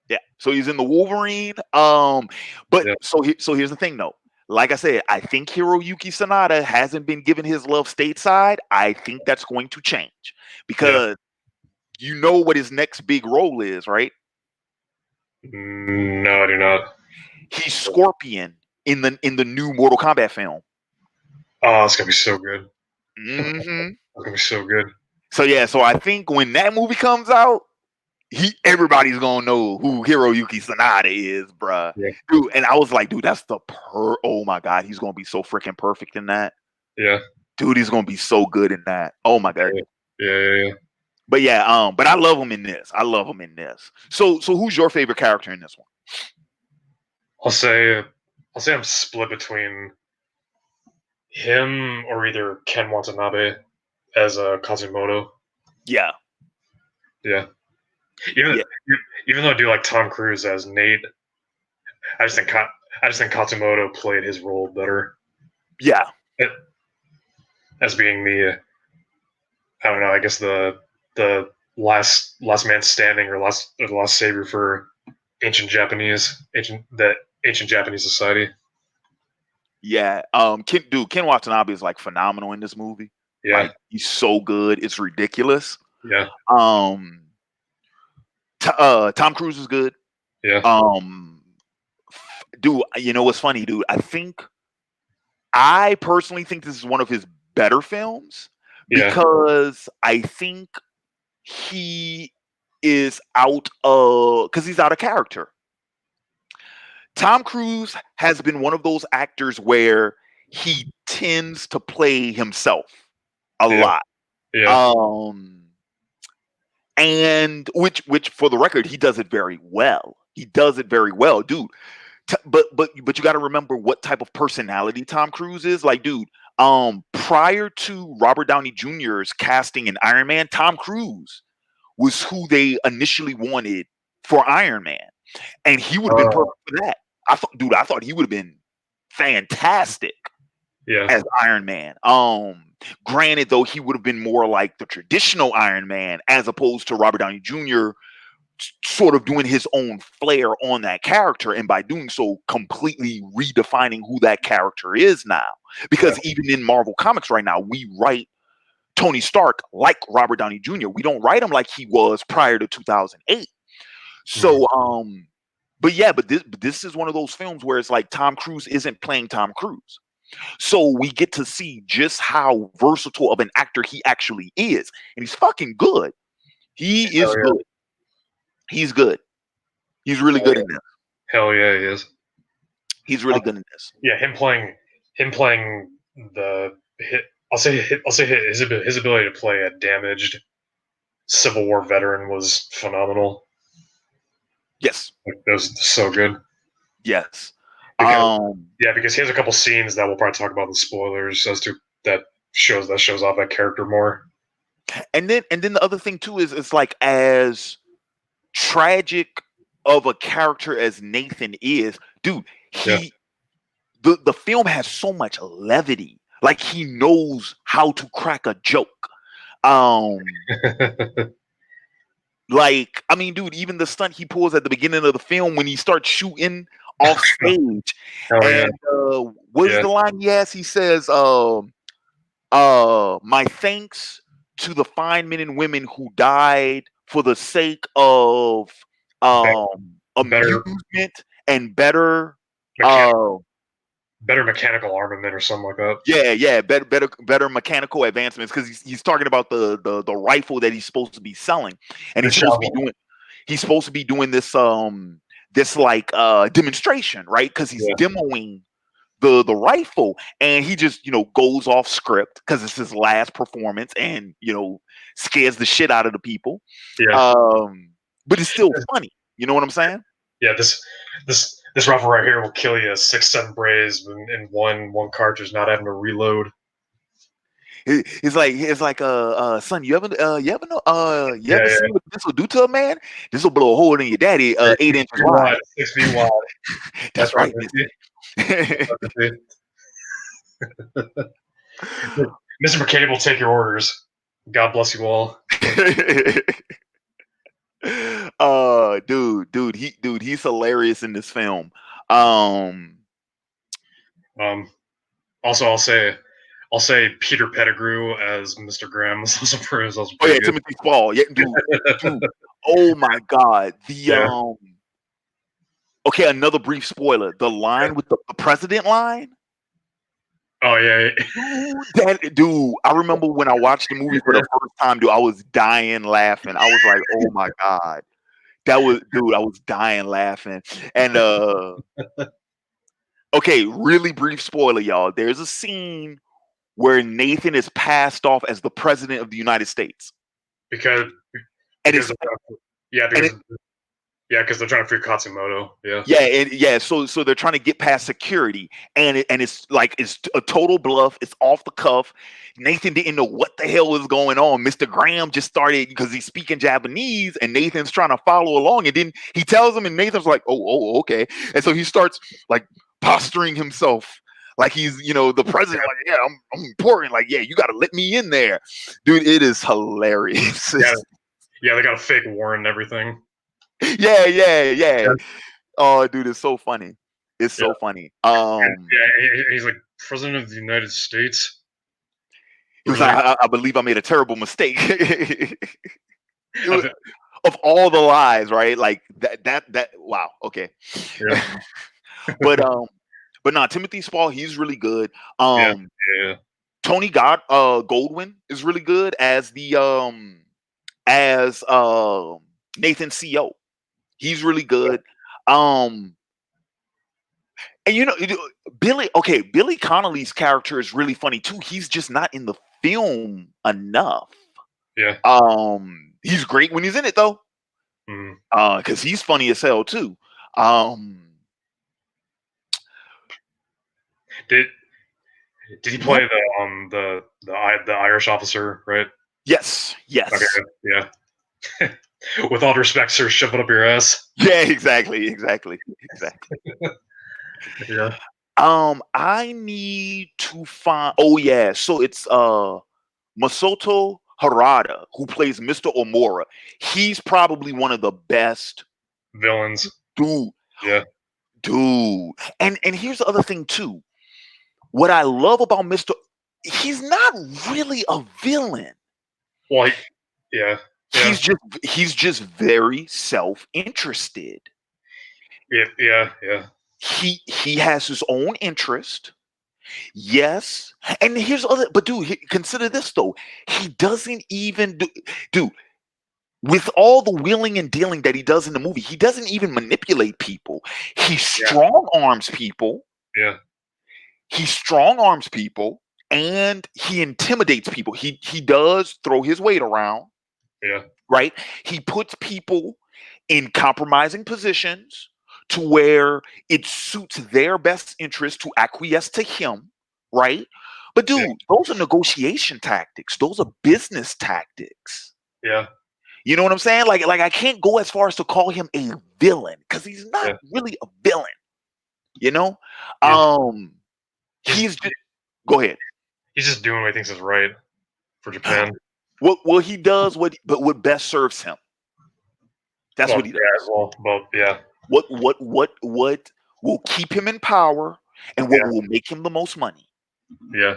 Yeah. So he's in the Wolverine. But Yeah. so here's the thing though. Like I said, I think Hiroyuki Sanada hasn't been given his love stateside. I think that's going to change because you know what his next big role is, right? No, I do not. He's Scorpion in the new Mortal Kombat film. Oh, it's gonna be so good. hmm It's gonna be so good. So yeah, so I think when that movie comes out, everybody's gonna know who Hiroyuki Sanada is, bruh. Yeah. Dude, and I was like, dude, that's oh my god, he's gonna be so freaking perfect in that. Yeah. Dude, he's gonna be so good in that. Oh my god. Yeah. But yeah, but I love him in this. I love him in this. So who's your favorite character in this one? I'll say I'm split between him or either Ken Watanabe as Kazimoto. Yeah. Yeah. Even though I do like Tom Cruise as Nate, I just think Katsumoto played his role better. Yeah. As being the I don't know, I guess the last man standing or the last savior for ancient Japanese society. Yeah. Ken Watanabe is like phenomenal in this movie. Yeah. Like he's so good, it's ridiculous. Yeah. Tom Cruise is good. Yeah. Dude, you know what's funny, dude? I personally think this is one of his better films because I think he is because he's out of character. Tom Cruise has been one of those actors where he tends to play himself a lot. Yeah. And which for the record, he does it very well. He does it very well, dude. But you got to remember what type of personality Tom Cruise is. Like, dude, prior to Robert Downey Jr.'s casting in Iron Man, Tom Cruise was who they initially wanted for Iron Man, and he would have been perfect for that. I thought he would have been fantastic as Iron Man. Granted, though, he would have been more like the traditional Iron Man as opposed to Robert Downey Jr. sort of doing his own flair on that character, and by doing so, completely redefining who that character is now. Because even in Marvel Comics right now, we write Tony Stark like Robert Downey Jr. We don't write him like he was prior to 2008. So, but this is one of those films where it's like Tom Cruise isn't playing Tom Cruise. So we get to see just how versatile of an actor he actually is. And he's fucking good. He is good. He's good. He's really good in this. Hell yeah, he is. He's really good in this. Yeah, him playing the hit. I'll say his ability to play a damaged Civil War veteran was phenomenal. Yes, like, that was so good. Yes, because he has a couple scenes that we'll probably talk about in the spoilers as to that shows off that character more. And then the other thing too is it's like as tragic of a character as Nathan is, dude. The film has so much levity. Like he knows how to crack a joke. Like, I mean, dude, even the stunt he pulls at the beginning of the film when he starts shooting off stage. What is the line he has? He says, my thanks to the fine men and women who died for the sake of amusement and better mechanical armament or something like that. Yeah, better mechanical advancements, because he's talking about the rifle that he's supposed to be selling, and he's supposed to be doing this demonstration, right? Because he's demoing the rifle, and he just goes off script because it's his last performance, and scares the shit out of the people. But it's still funny. You know what I'm saying? Yeah, this rifle right here will kill you 6-7 brays in one cartridge, not having to reload. It's like son, you ever know see what this will do to a man? This will blow a hole in your daddy 8 inches wide. 6 feet wide. That's right. Mr. McCabe will take your orders. God bless you all. Dude, he's hilarious in this film. Also, I'll say Peter Pettigrew as Mr. Graham was also pretty good. Timothy Spall. Yeah, dude. Oh my God. Okay, another brief spoiler. The line with the president line. Oh yeah. Dude, I remember when I watched the movie for the first time, dude, I was dying laughing. I was like, oh my God. That was, dude, I was dying laughing. And okay, really brief spoiler, y'all. There's a scene where Nathan is passed off as the president of the United States. because And because it's yeah, and because it, because they're trying to free Katsumoto. Yeah. so they're trying to get past security, and it's like it's a total bluff. It's off the cuff. Nathan didn't know what the hell was going on. Mr. Graham just started because he's speaking Japanese, and Nathan's trying to follow along, and then he tells him, and Nathan's like, oh, okay, and so he starts like posturing himself like he's the president. Like, yeah, I'm important. Like, yeah, you got to let me in there, dude. It is hilarious. Yeah, they got a fake warrant and everything. Yeah. Yeah. Oh, dude, it's so funny. It's Yeah. so funny. And he's like president of the United States. He was like, I believe I made a terrible mistake. Of all the lies, right? Like that. Wow. Okay. Yeah. But no, Timothy Spall, he's really good. Yeah. Tony Goldwyn is really good as the as Nathan CO. He's really good. And Billy Connolly's character is really funny too. He's just not in the film enough. Yeah. He's great when he's in it though. Mhm. Because he's funny as hell too. Did he play the Irish officer, right? Yes. Okay. Yeah. With all due respect, sir, shove it up your ass. Yeah, exactly. Yeah. I need to find. Oh yeah, so it's Masato Harada who plays Mr. Omura. He's probably one of the best Villains. dude. Yeah. Dude. And here's the other thing too. What I love about he's not really a villain. Well, yeah. He's just very self-interested. Yeah. He has his own interest. Yes. And here's other, but dude, consider this though. He doesn't even do with all the wheeling and dealing that he does in the movie, he doesn't even manipulate people. He strong arms people. Yeah. He strong arms people and he intimidates people. He does throw his weight around. Yeah. Right? He puts people in compromising positions to where it suits their best interest to acquiesce to him, right? But dude, those are negotiation tactics. Those are business tactics. Yeah. You know what I'm saying? Like I can't go as far as to call him a villain because he's not really a villain. You know? He's just go ahead. He's just doing what he thinks is right for Japan. Well, he does what best serves him. That's what he does. Yeah. What will keep him in power and what will make him the most money. Yeah.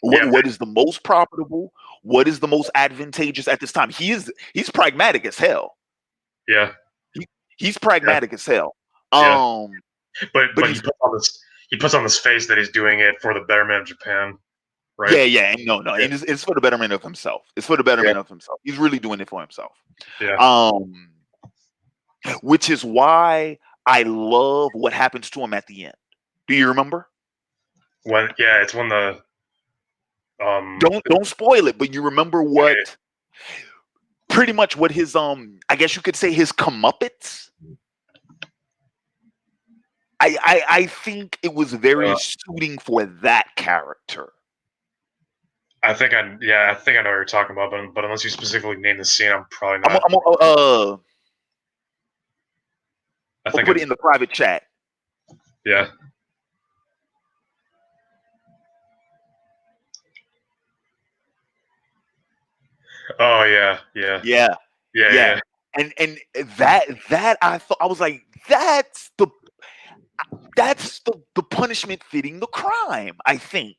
What is the most profitable? What is the most advantageous at this time? He's pragmatic as hell. Yeah. He's pragmatic as hell. But he puts on this face that he's doing it for the betterment of Japan. Right? Yeah. And it's for the betterment of himself. It's for the betterment of himself. He's really doing it for himself. Yeah. Which is why I love what happens to him at the end. Do you remember? It's when the don't spoil it, but you remember what pretty much what his I guess you could say his comeuppance. I think it was very suiting for that character. I think I know what you're talking about, but unless you specifically name the scene, I'm probably not. I'll put it in the private chat. Yeah. Oh yeah. And that I thought I was like, that's the punishment fitting the crime, I think.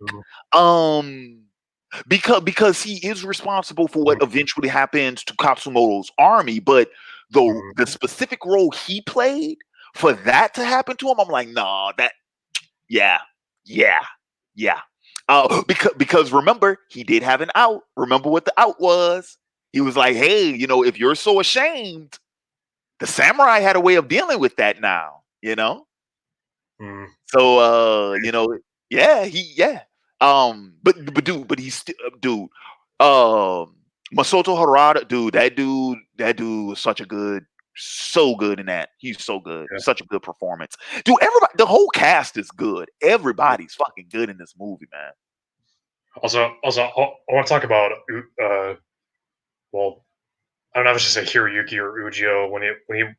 Because he is responsible for what eventually happens to Katsumoto's army, but the specific role he played for that to happen to him, I'm like, nah, because remember, he did have an out. Remember what the out was? He was like, hey, if you're so ashamed, the samurai had a way of dealing with that now, you know? Mm. So yeah, but he's still dude. Masato Harada, dude, that dude was so good in that. He's so good. Yeah. Such a good performance. Dude, the whole cast is good. Everybody's fucking good in this movie, man. Also, I want to talk about well, I don't know if I should say Hiroyuki or Ujio when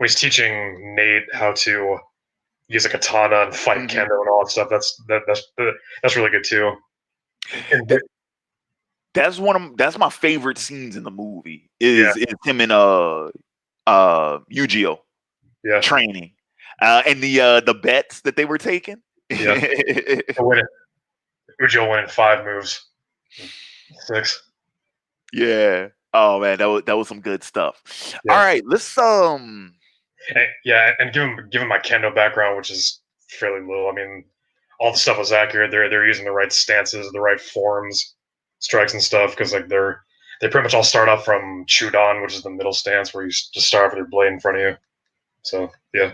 he's teaching Nate how to use a katana and fight Mhm. kendo and all that stuff. That's really good too. And That- that's my favorite scenes in the movie yeah, is him and Yu-Gi-Oh yeah, training. And the bets that they were taking. yeah. Ujio winning 5 moves, 6. Yeah. Oh man, that was some good stuff. Yeah. All right, let's Yeah, and given my kendo background, which is fairly little, I mean, all the stuff was accurate. They're using the right stances, the right forms, strikes and stuff, because like they pretty much all start off from chudan, which is the middle stance where you just start off with your blade in front of you. So yeah,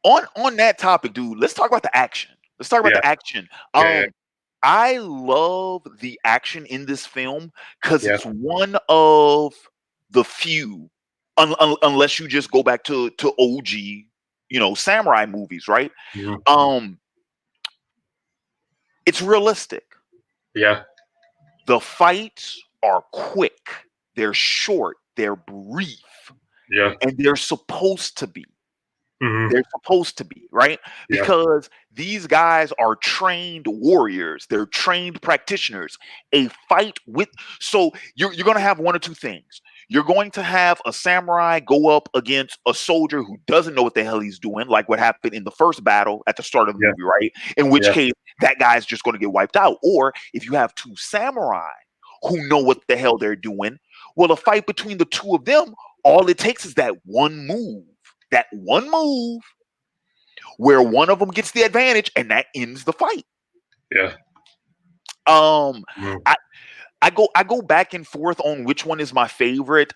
on that topic, dude. Let's talk about the action. Let's talk about yeah, the action. yeah, I love the action in this film because yeah, it's one of the few, unless you just go back to OG, samurai movies, right? yeah, Um, it's realistic. yeah, The fights are quick, they're short, they're brief, yeah, and they're supposed to be. hmm, They're supposed to be, right? yeah, Because these guys are trained warriors, they're trained practitioners. A fight with so you're going to have one or two things. You're going to have a samurai go up against a soldier who doesn't know what the hell he's doing, like what happened in the first battle at the start of the yeah, movie, right? In which yeah, case, that guy's just going to get wiped out. Or if you have two samurai who know what the hell they're doing, well, a fight between the two of them, all it takes is that one move. That one move where one of them gets the advantage and that ends the fight. yeah, Um, mhm, I I go back and forth on which one is my favorite.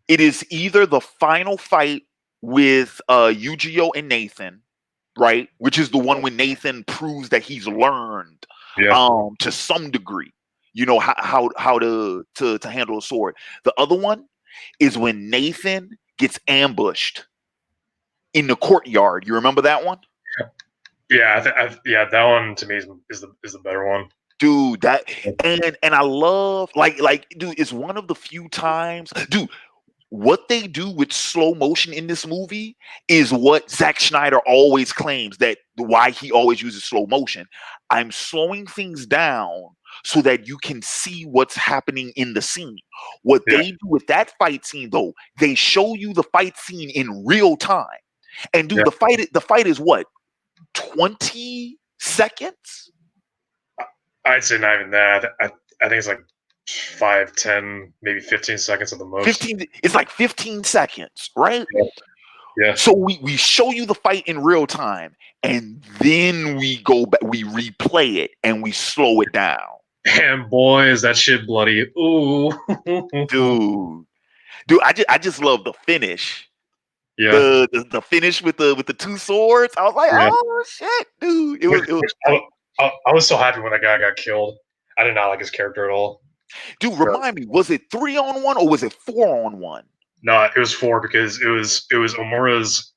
It is either the final fight with Yu-Gi-Oh and Nathan, right? Which is the one when Nathan proves that he's learned yeah. to some degree, how to handle a sword. The other one is when Nathan gets ambushed in the courtyard. You remember that one? Yeah, yeah, that one to me is the better one. Dude, and I love dude, it's one of the few times, dude, what they do with slow motion in this movie is what Zack Snyder always claims that why he always uses slow motion. I'm slowing things down so that you can see what's happening in the scene. What Yeah, they do with that fight scene though, they show you the fight scene in real time. And dude, yeah. the fight is what? 20 seconds? I'd say not even that. I think it's like 5, 10, maybe 15 seconds at the most. 15, it's like 15 seconds, right? Yeah, yeah. So we show you the fight in real time, and then we go back, we replay it, and we slow it down. And boy, is that shit bloody! Ooh, Dude, dude, I just love the finish. yeah, The finish with the two swords. I was like, yeah. oh shit, dude. It was Which I was so happy when that guy got killed. I did not like his character at all. dude, So, remind me, was it 3-on-1 or was it 4-on-1? no, it was 4 because it was Omura's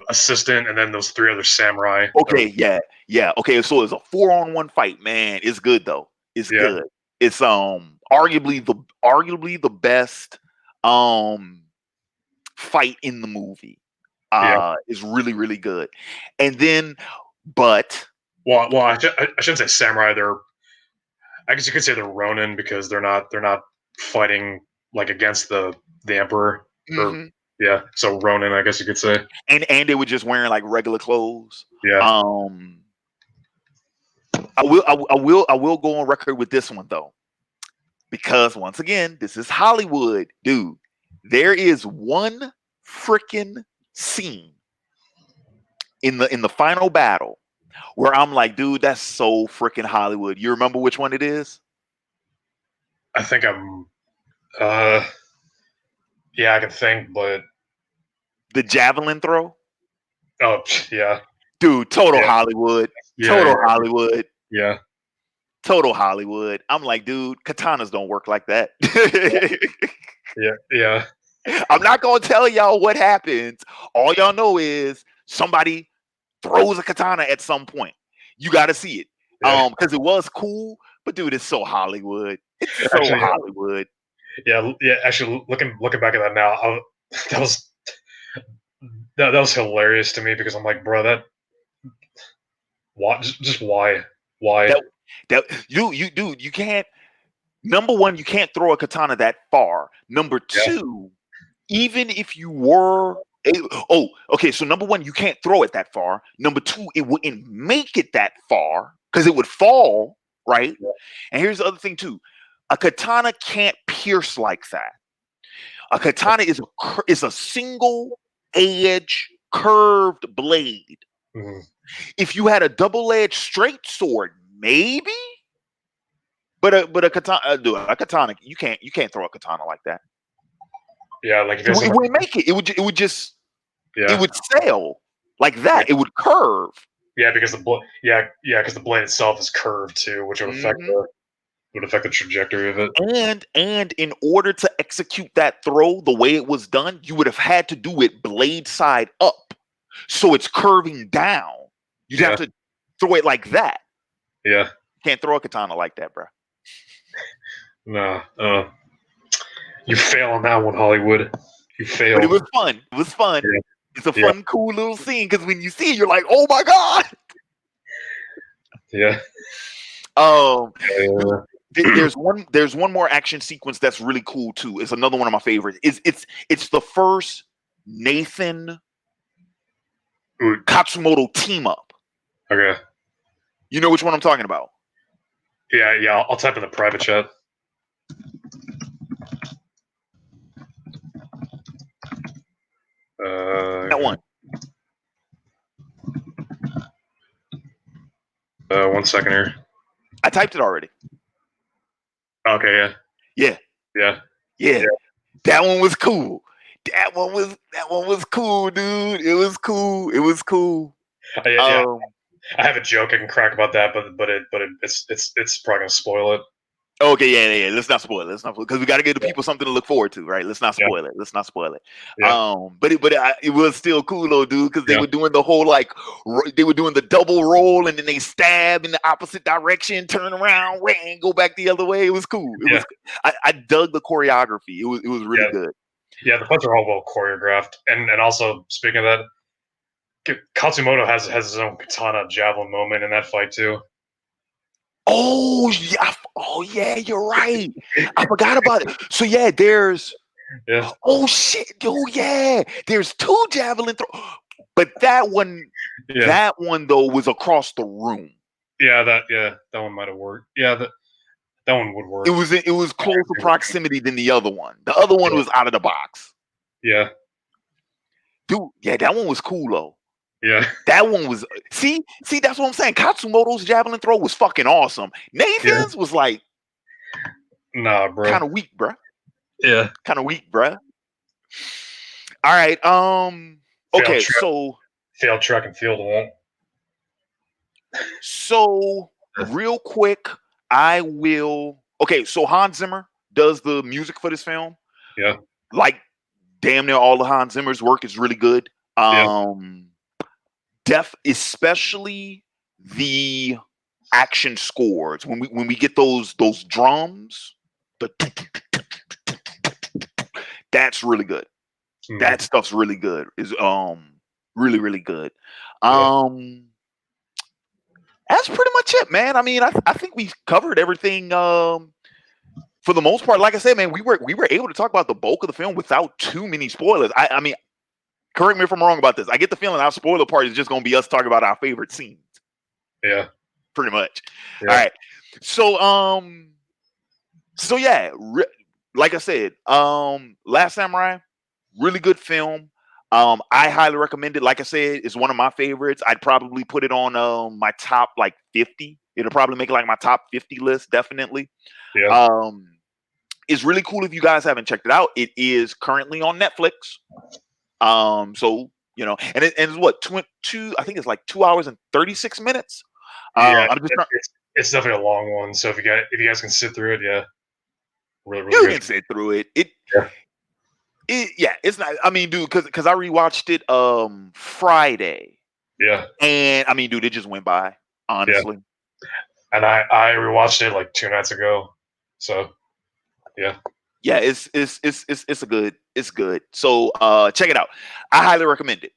assistant, and then those 3 other samurai. Okay, yeah. Okay, so it's a 4-on-1 fight, man. It's good though. It's Yeah, good. It's arguably the best um fight in the movie. yeah. Is really, really good. And then, but Well, I shouldn't say samurai. I guess you could say they're Ronin because they're not fighting like against the emperor or mhm. yeah. So Ronin, I guess you could say. And they were just wearing like regular clothes. Yeah, Um, I will go on record with this one though, because once again, this is Hollywood, dude. There is one freaking scene in the final battle where I'm like, dude, that's so freaking Hollywood. You remember which one it is? I think I'm. Uh, Yeah, I can think, but The javelin throw, oh yeah, dude. Total yeah, Hollywood. yeah, Total yeah, Hollywood. yeah, Total Hollywood. I'm like, dude, katanas don't work like that. yeah, yeah, I'm not gonna tell y'all what happens. All y'all know is somebody throws a katana at some point. You got to see it. yeah. Because it was cool, but dude, it's so Hollywood. It's so Actually, Hollywood. yeah. Actually, looking back at that now, that was that was hilarious to me because I'm like, bro, that why just why? That that you dude, you can't. Number one, you can't throw a katana that far. Number Yeah, two, even if you were okay, so number one, you can't throw it that far. Number two, it wouldn't make it that far because it would fall, right? yeah, And here's the other thing too. A katana can't pierce like that. A katana is a single edge curved blade. mhm. If you had a double-edged straight sword, maybe, but a katana, you can't throw a katana like that. Yeah. Like if you It, have it something, wouldn't make it. It yeah, would sail like yeah, that. It would curve. yeah, because because the blade itself is curved too, which Hmm. would affect the trajectory of it. And in order to execute that throw the way it was done, you would have had to do it blade side up, so it's curving down. You'd have Yeah, to throw it like that. yeah. Can't throw a katana like that, bro. No, you fail on that one, Hollywood. You But it failed. was fun. It was fun. Yeah, It's a yeah, fun, cool little scene because when you see it, you're like, "Oh my god!" yeah, Um, yeah. there's one more action sequence that's really cool too. It's another one of my favorites. It's the first Nathan Ooh, Katsumoto team up. okay. You know which one I'm talking about? Yeah, yeah. I'll type in the private chat. That one. 1 second here. I typed it already. Okay, yeah, Yeah, yeah, yeah. yeah, That one was cool. That one was cool, dude. It was cool. It was cool. yeah, yeah. Um, I have a joke I can crack about that, it's probably gonna spoil it. Okay, yeah. Let's not spoil it. Let's not because we got to give the people something to look forward to, right? Let's not Yeah, spoil it. Let's not spoil it. yeah, It was still cool though, dude, because they yeah, were doing the whole like they were doing the double roll and then they stab in the opposite direction, turn around, and go back the other way. It was cool. It yeah, was. I dug the choreography. It was really yeah, good. yeah. The fights are all well choreographed, and also speaking of that, Katsumoto has his own katana javelin moment in that fight too. Oh yeah. Oh yeah. You're right. I forgot about it. So yeah, there's. Yeah, Oh shit. Oh yeah. There's two javelin throw. But yeah, that one though was across the room. that one might have worked. Yeah, that one would It work. was it was closer proximity than the other one. The other one Yeah, was out of the box. yeah, Dude, yeah, that one was cool though. yeah, That one was see that's what I'm saying. Katsumoto's javelin throw was fucking awesome. yeah. Nathan's was like Nah, bro. kind of weak, bruh. Yeah. Kind of weak, bruh. All right. Failed Okay, track, so failed track and field won't. so real quick, I will okay, so Hans Zimmer does the music for this film. Yeah, Like damn near all of Hans Zimmer's work is really good. yeah, Especially the action scores when we get those drums, the that's really good. mhm, That stuff's really good. Is really good. yeah, Um, that's pretty much it, man. I mean, I think we covered everything. For the most part, like I said, man, we were able to talk about the bulk of the film without too many spoilers. I mean, correct me if I'm wrong about this. I get the feeling our spoiler part is just going to be us talking about our favorite scenes, yeah, pretty much. All yeah, right. So yeah, like I said, Last Samurai, really good film. I highly recommend it. Like I said, it's one of my favorites. I'd probably put it on my top like 50. It'll probably make it like my top 50 list, definitely. yeah, Um, It's really cool if you guys haven't checked it out. It is currently on Netflix. So and it's what two? I think it's like 2 hours and 36 minutes. Yeah, I'm just trying. it's definitely a long one. So if you guys can sit through it, yeah, really really You good. can sit through it. Yeah. It's not. I mean, dude, because I rewatched it Friday, Yeah, and I mean, dude, it just went by. Honestly, and I rewatched it like 2 nights ago. So yeah, yeah, it's a good. It's good. So check it out. I highly recommend it.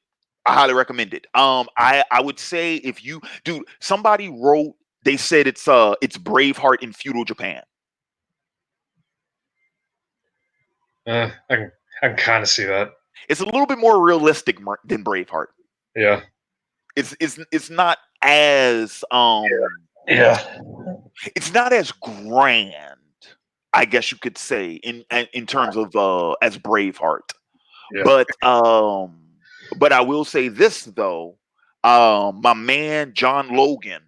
I highly recommend it. I would say if you, dude, somebody wrote. They said it's Braveheart in feudal Japan. I can kind of see that. It's a little bit more realistic than Braveheart. Yeah, It's not as yeah, it's not as grand, I guess you could say, in terms of as Braveheart. yeah. But I will say this though, my man John Logan,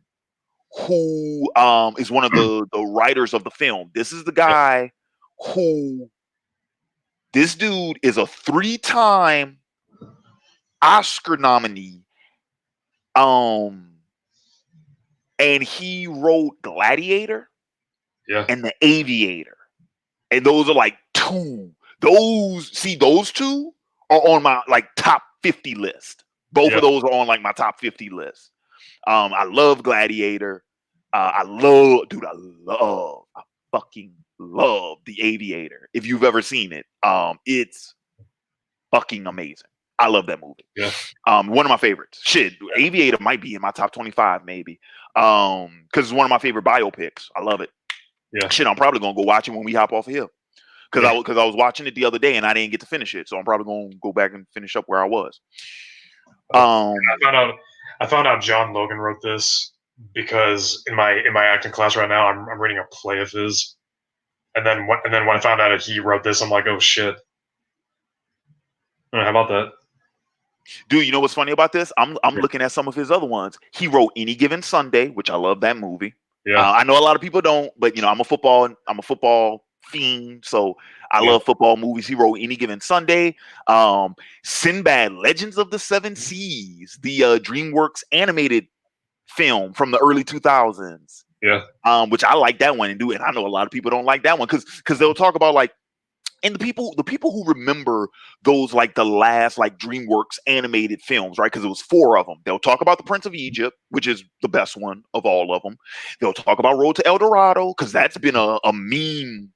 who is one of the writers of the film. This is the guy who this dude is a 3-time Oscar nominee. And he wrote Gladiator Yeah, and The Aviator. And those are like two. Those two are on my like top 50 list. Both Yeah. of those are on like my top 50 list. I love Gladiator. I fucking love The Aviator. If you've ever seen it, it's fucking amazing. I love that movie. Yeah. One of my favorites. Shit, Aviator might be in my top 25, maybe. Because it's one of my favorite biopics. I love it. Yeah. Shit, I'm probably gonna go watch it when we hop off here. Because I was watching it the other day and I didn't get to finish it, so I'm probably gonna go back and finish up where I was. I found out John Logan wrote this because in my acting class right now, I'm reading a play of his, and then when I found out that he wrote this, I'm like, oh shit. How about that? Dude, you know what's funny about this? I'm looking at some of his other ones. He wrote Any Given Sunday, which I love that movie. Yeah. I know a lot of people don't, but I'm a football fiend, so I love football movies. He wrote Any Given Sunday, Sinbad, Legends of the Seven Seas, the DreamWorks animated film from the early 2000s. Yeah. Which I like that one, and I know a lot of people don't like that one because they'll talk about like. And the people who remember those like the last like DreamWorks animated films, right? Because it was 4 of them. They'll talk about The Prince of Egypt, which is the best one of all of them. They'll talk about Road to El Dorado because that's been a meme.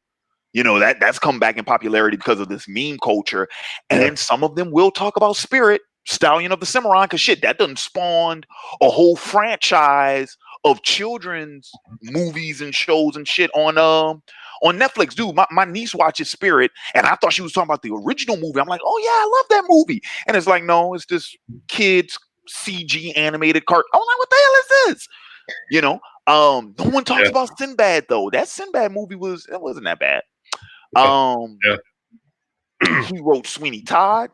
That's come back in popularity because of this meme culture. And some of them will talk about Spirit, Stallion of the Cimarron, because shit, that done spawned a whole franchise of children's movies and shows and shit on Netflix. Dude, my niece watches Spirit, and I thought she was talking about the original movie. I'm like, oh yeah, I love that movie. And it's like, no, it's this kids CG animated cart. I'm like, what the hell is this? No one talks about Sinbad though. That Sinbad movie wasn't that bad. He wrote Sweeney Todd,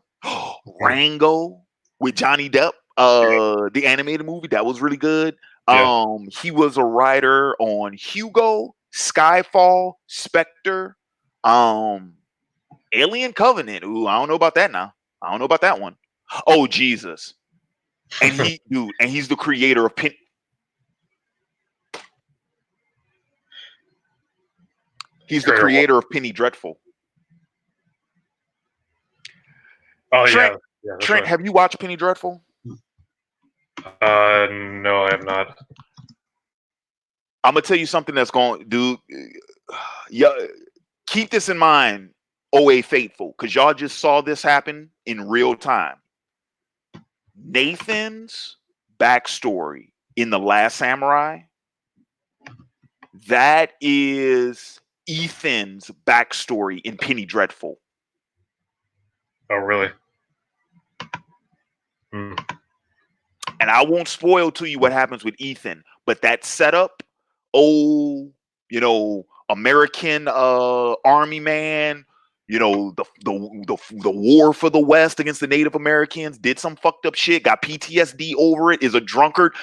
Rango with Johnny Depp, the animated movie that was really good. He was a writer on Hugo, Skyfall, Spectre, Alien Covenant. Ooh, I don't know about that now. I don't know about that one. Oh Jesus! And he's the creator of He's the creator of Penny Dreadful. Oh Trent, yeah. Trent, right. Have you watched Penny Dreadful? No, I have not. I'm gonna tell you something that's going, dude. Yeah, keep this in mind, OA faithful, because y'all just saw this happen in real time. Nathan's backstory in The Last Samurai, that is Ethan's backstory in Penny Dreadful. Oh, really? And I won't spoil to you what happens with Ethan, but that setup, American army man, the war for the West against the Native Americans, did some fucked up shit, got PTSD over it, is a drunkard,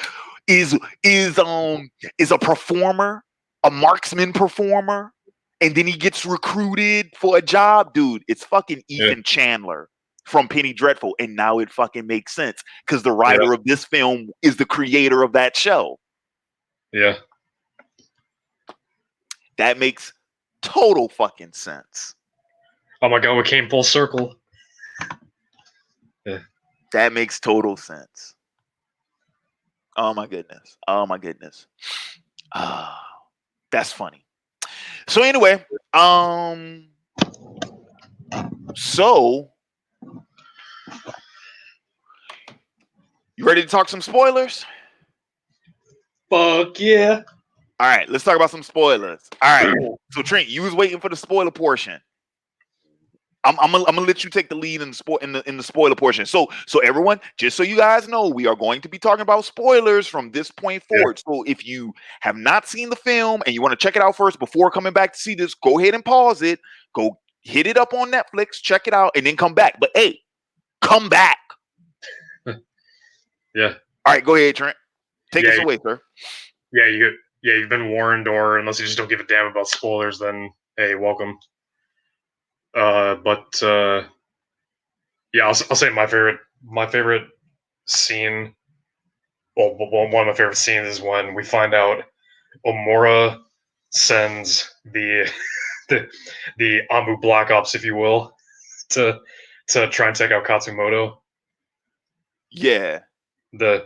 is a performer, a marksman performer, and then he gets recruited for a job, dude. It's fucking Yeah. Ethan Chandler from Penny Dreadful, and now it fucking makes sense because the writer of this film is the creator of that show. Yeah. That makes total fucking sense. Oh my god, we came full circle. That makes total sense. Oh my goodness. Oh my goodness. That's funny. So anyway, so you ready to talk some spoilers? Fuck yeah. All right, let's talk about some spoilers. All right. So Trent, you was waiting for the spoiler portion. I'm gonna let you take the lead in the spoiler portion. So everyone, just so you guys know, we are going to be talking about spoilers from this point forward. So if you have not seen the film and you want to check it out first before coming back to see this, go ahead and pause it. Go hit it up on Netflix, check it out, and then come back. But hey, come back. Yeah. All right, go ahead, Trent. Take us away, sir. Yeah, you've been warned, or unless you just don't give a damn about spoilers, then hey, welcome. Yeah, I'll say my favorite scene. Well, one of my favorite scenes is when we find out Omura sends the Anbu Black Ops, if you will, to try and take out Katsumoto. Yeah. The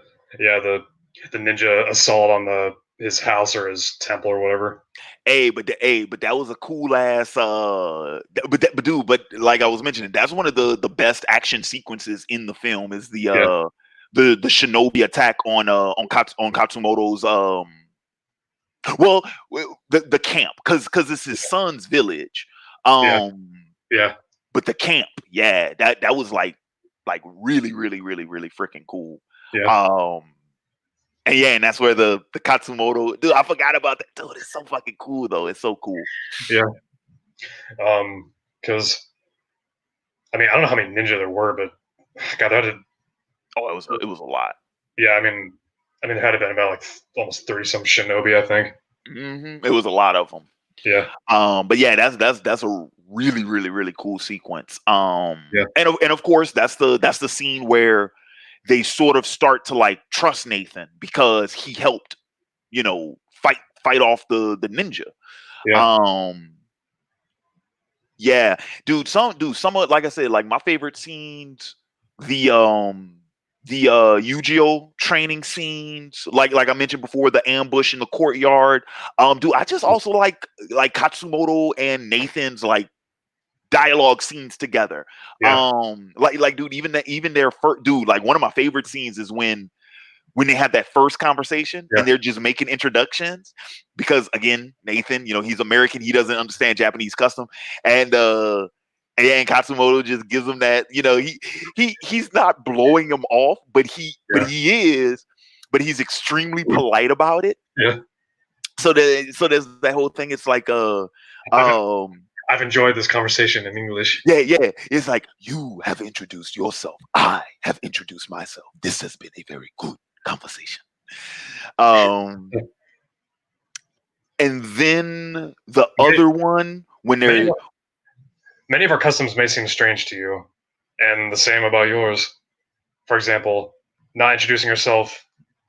ninja assault on his house or his temple or whatever. But that was a cool ass. But like I was mentioning, that's one of the best action sequences in the film. Is the shinobi attack on Katsumoto's the camp because it's his son's village. But the camp, that was like really freaking cool. And that's where the Katsumoto, dude, I forgot about that. Dude, it's so fucking cool though. It's so cool. Yeah. Because I mean, I don't know how many ninja there were, but God, it was a lot. Yeah, I mean, it had to been about like almost 30 some shinobi, I think. Mm-hmm. It was a lot of them. Yeah. But yeah, that's a really cool sequence. And of course that's the scene where they sort of start to like trust Nathan because he helped, fight off the ninja. Some of, like I said, like my favorite scenes, the Yu-Gi-Oh training scenes, like I mentioned before, the ambush in the courtyard. I just also like Katsumoto and Nathan's like dialogue scenes together. Dude, even their first, dude, like one of my favorite scenes is when they have that first conversation and they're just making introductions because again, Nathan, he's American, he doesn't understand Japanese custom, and Katsumoto just gives him that, he's not blowing him off, but he's extremely polite about it. Yeah. So there's that whole thing. It's like I've enjoyed this conversation in English. Yeah. It's like, you have introduced yourself. I have introduced myself. This has been a very good conversation. And then the other one, when they're... Many of our customs may seem strange to you, and the same about yours. For example, not introducing yourself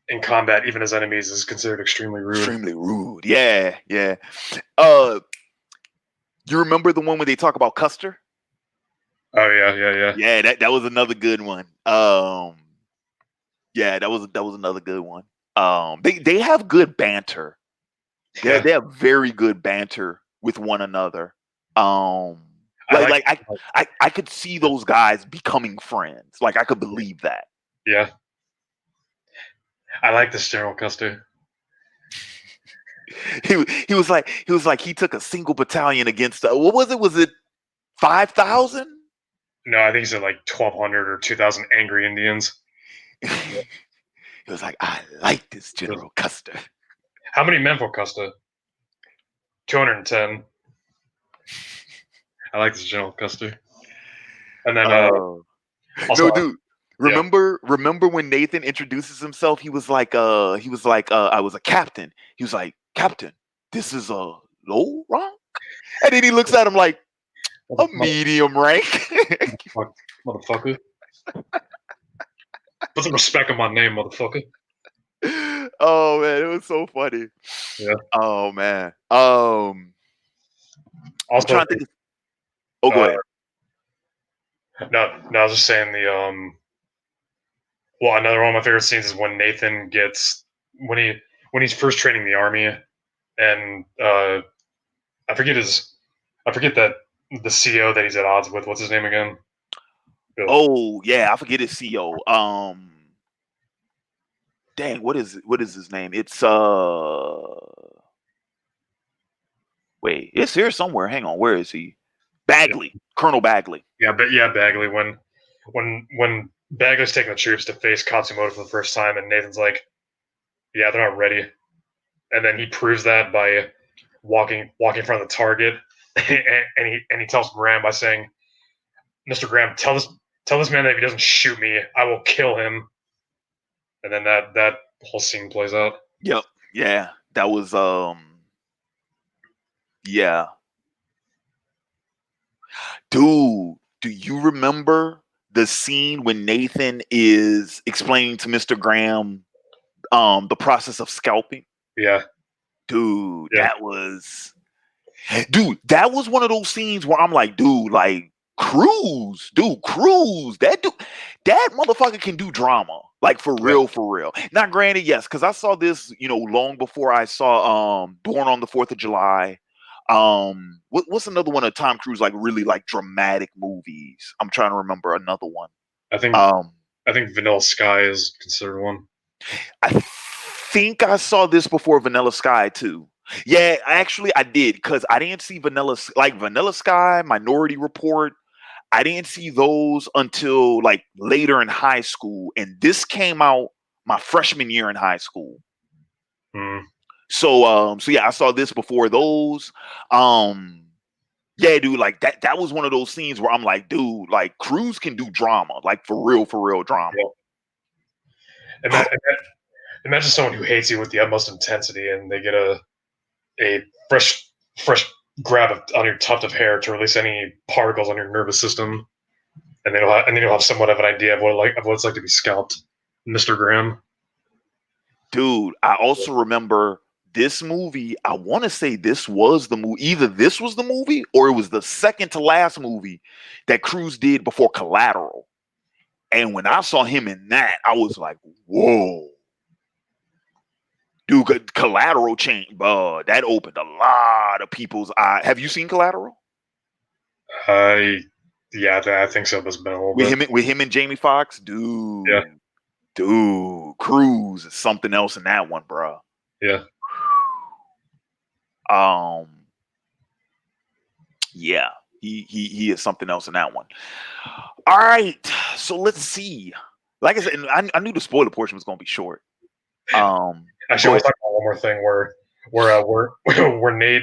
in combat, even as enemies, is considered extremely rude. Extremely rude. Yeah. You remember the one where they talk about Custer? Oh yeah. Yeah, that was another good one. Yeah, that was another good one. They have good banter. They have very good banter with one another. I could see those guys becoming friends. Like I could believe that. Yeah. I like this General Custer. He was like he took a single battalion against what was it? Was it 5,000? No, I think he said like 1,200 or 2,000 angry Indians. He was like, I like this General Custer. How many men for Custer? 210. I like this General Custer. And then no, dude. Remember when Nathan introduces himself? He was like, I was a captain. He was like, Captain, this is a low rank. And then he looks at him like a Mother- medium rank. Motherfucker. Put some respect on my name, motherfucker. Oh man, it was so funny. Yeah. Oh man. I'm Also, trying to think. Oh, go ahead. no, I was just saying well, another one of my favorite scenes is when Nathan gets when he's first training the army, and I forget that the CO that he's at odds with. What's his name again? Oh yeah, I forget his CO. Dang, what is his name? It's wait, it's here somewhere. Hang on, where is he? Bagley, yeah. Colonel Bagley. Yeah, but yeah, Bagley. When Bagley's taking the troops to face Katsumoto for the first time, and Nathan's like, "Yeah, they're not ready," and then he proves that by walking in front of the target, and he tells Graham by saying, "Mr. Graham, tell this man that if he doesn't shoot me, I will kill him." And then that whole scene plays out. Yep. Yeah. That was yeah. Dude, do you remember the scene when Nathan is explaining to Mr. Graham the process of scalping? Yeah. Dude, yeah. that was one of those scenes where I'm like, dude, like Cruise, that motherfucker can do drama, like for real. Not granted, yes, because I saw this, long before I saw Born on the 4th of July. What's another one of Tom Cruise like really like dramatic movies? I'm trying to remember another one. I think Vanilla Sky is considered one. I think I saw this before Vanilla Sky too. Yeah, actually I did, because I didn't see Vanilla Sky, Minority Report. I didn't see those until like later in high school, and this came out my freshman year in high school. So yeah, I saw this before those. Yeah, dude, like that was one of those scenes where I'm like, dude, like Cruise can do drama, like for real drama. Yeah. Imagine someone who hates you with the utmost intensity, and they get a fresh grab on your tuft of hair to release any particles on your nervous system, and then you'll have somewhat of an idea of what it's like to be scalped, Mr. Graham. Dude, I also remember this movie. I want to say this was the movie. Either this was the movie or it was the second to last movie that Cruise did before Collateral. And when I saw him in that, I was like, whoa. Dude, Collateral changed, that opened a lot of people's eyes. Have you seen Collateral? Yeah, I think so. It's been a little bit. With him and Jamie Foxx? Dude. Yeah. Dude, Cruise is something else in that one, bro. Yeah. Yeah, he is something else in that one. All right, so let's see. Like I said, I knew the spoiler portion was going to be short. Actually, we'll talk about one more thing where Nate,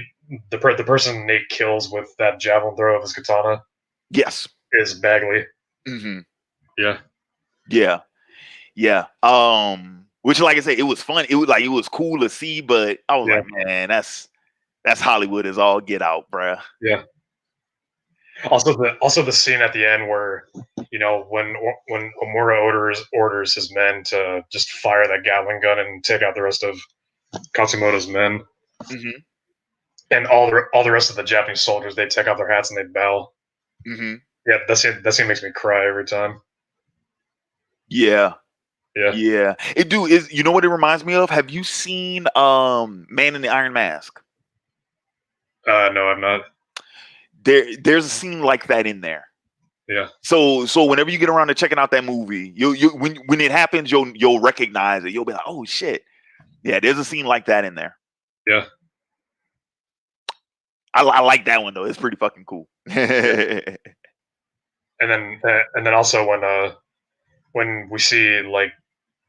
the person Nate kills with that javelin throw of his katana, yes, is Bagley. Mm-hmm. Yeah. Which, like I said, it was fun. It was cool to see, but I was like, man, that's Hollywood is all get out, bruh. Yeah. Also the scene at the end where, when Omura orders his men to just fire that Gatling gun and take out the rest of Katsumoto's men, mm-hmm. and all the rest of the Japanese soldiers, they take off their hats and they bow. Mm-hmm. Yeah, that scene makes me cry every time. Yeah. It is. You know what it reminds me of? Have you seen Man in the Iron Mask? No, I've not. There's a scene like that in there. Yeah. So whenever you get around to checking out that movie, when it happens, you'll recognize it. You'll be like, oh shit. Yeah, there's a scene like that in there. Yeah. I like that one though. It's pretty fucking cool. And then also when we see like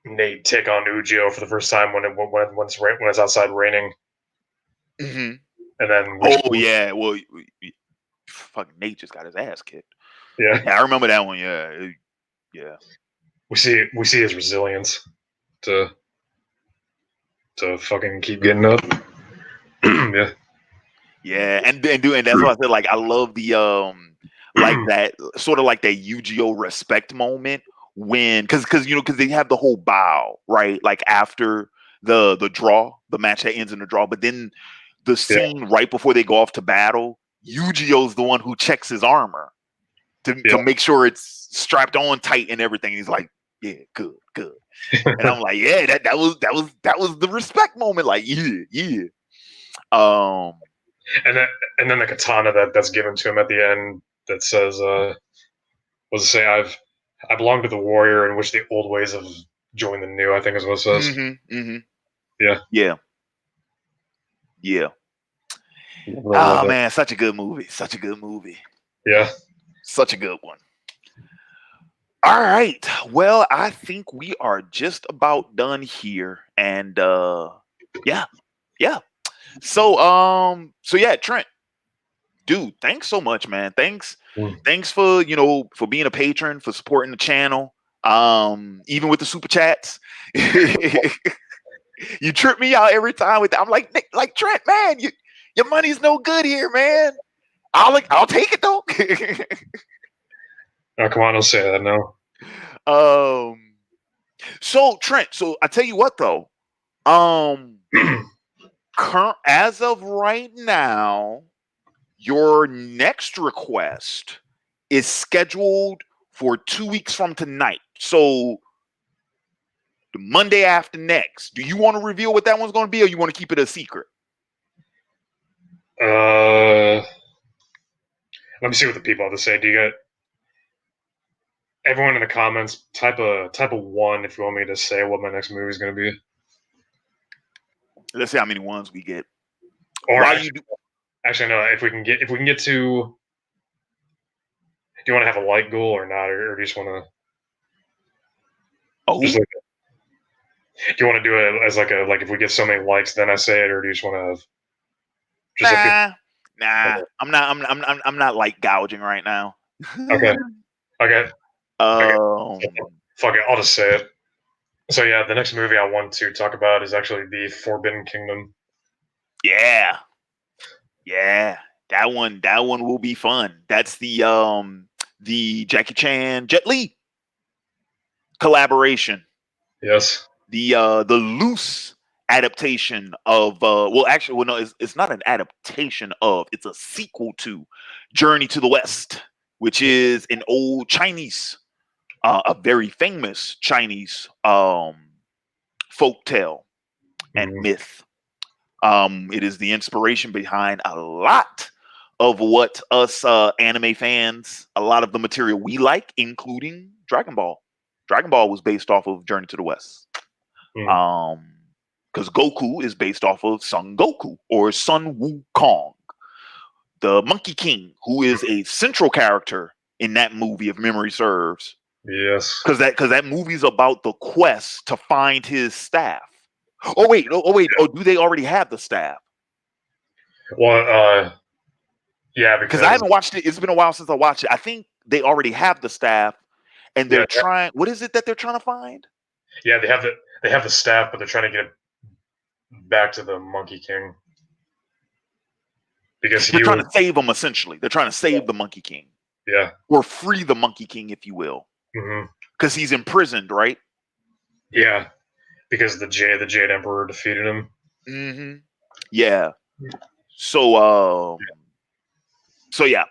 Nate take on Ujio for the first time when it's outside raining. Mm-hmm. And then well, fucking Nate just got his ass kicked. Yeah, I remember that one. Yeah. We see his resilience to fucking keep getting up. Yeah, and that's why I said like I love the like that sort of like that Yu-Gi-Oh respect moment when because they have the whole bow right like after the draw, the match that ends in the draw, but then the Yeah. scene right before they go off to battle, Yu-Gi-Oh's the one who checks his armor to Yeah. make sure it's strapped on tight and everything. He's like, yeah, good. And I'm like, yeah, that was the respect moment. Like, yeah. Um, And then the katana that's given to him at the end that says, "Was it say I belong to the warrior in which the old ways have joined the new." I think is what it says. Yeah. Yeah. Really love Oh that. man, such a good movie. Such a good movie. Yeah. Such a good one. All right. Well, I think we are just about done here. And yeah. So yeah, Trent, dude, thanks so much, man. Thanks Mm. for for being a patron, for supporting the channel. Even with the super chats. You trip me out every time with that. I'm like, Nick, like Trent, man, your money's no good here, man. I'll take it though. Oh, come on, don't say that. No. So Trent, so I tell you what though, as of right now, your next request is scheduled for 2 weeks from tonight. So the Monday after next. Do you want to reveal what that one's going to be, or you want to keep it a secret? Let me see what the people have to say. Do you get everyone in the comments type a one if you want me to say what my next movie is going to be? Let's see how many ones we get. Or While actually, no. If we can get to, do you want to have a like goal or not, or do you just want to? Oh, Just like, do you want to do it as like if we get so many likes, then I say it, or do you just want to have? Just nah. Okay. I'm not like gouging right now. Okay. Okay. Um, Fuck it. I'll just say it. So yeah, the next movie I want to talk about is actually The Forbidden Kingdom. yeah. That one will be fun. That's the Jackie Chan Jet Li collaboration. Yes. The loose adaptation of no, it's not an adaptation of, it's a sequel to Journey to the West, which is an old Chinese, a very famous Chinese folk tale and myth. It is the inspiration behind a lot of what us anime fans, a lot of the material we like, including Dragon Ball. Dragon Ball was based off of Journey to the West. Because Goku is based off of Son Goku or Sun Wukong, the Monkey King, who is a central character in that movie, if memory serves. Yes. Because that movie's about the quest to find his staff. Oh wait. Do they already have the staff? Well, yeah, Because I haven't watched it. It's been a while since I watched it. I think they already have the staff, and they're trying. What is it that they're trying to find? Yeah, they have the staff, but they're trying to get it back to the Monkey King because they're trying to save him. Essentially, they're trying to save the Monkey King. Yeah, or free the Monkey King, if you will, because he's imprisoned, right? Yeah, because the Jade Emperor defeated him. Yeah. So yeah.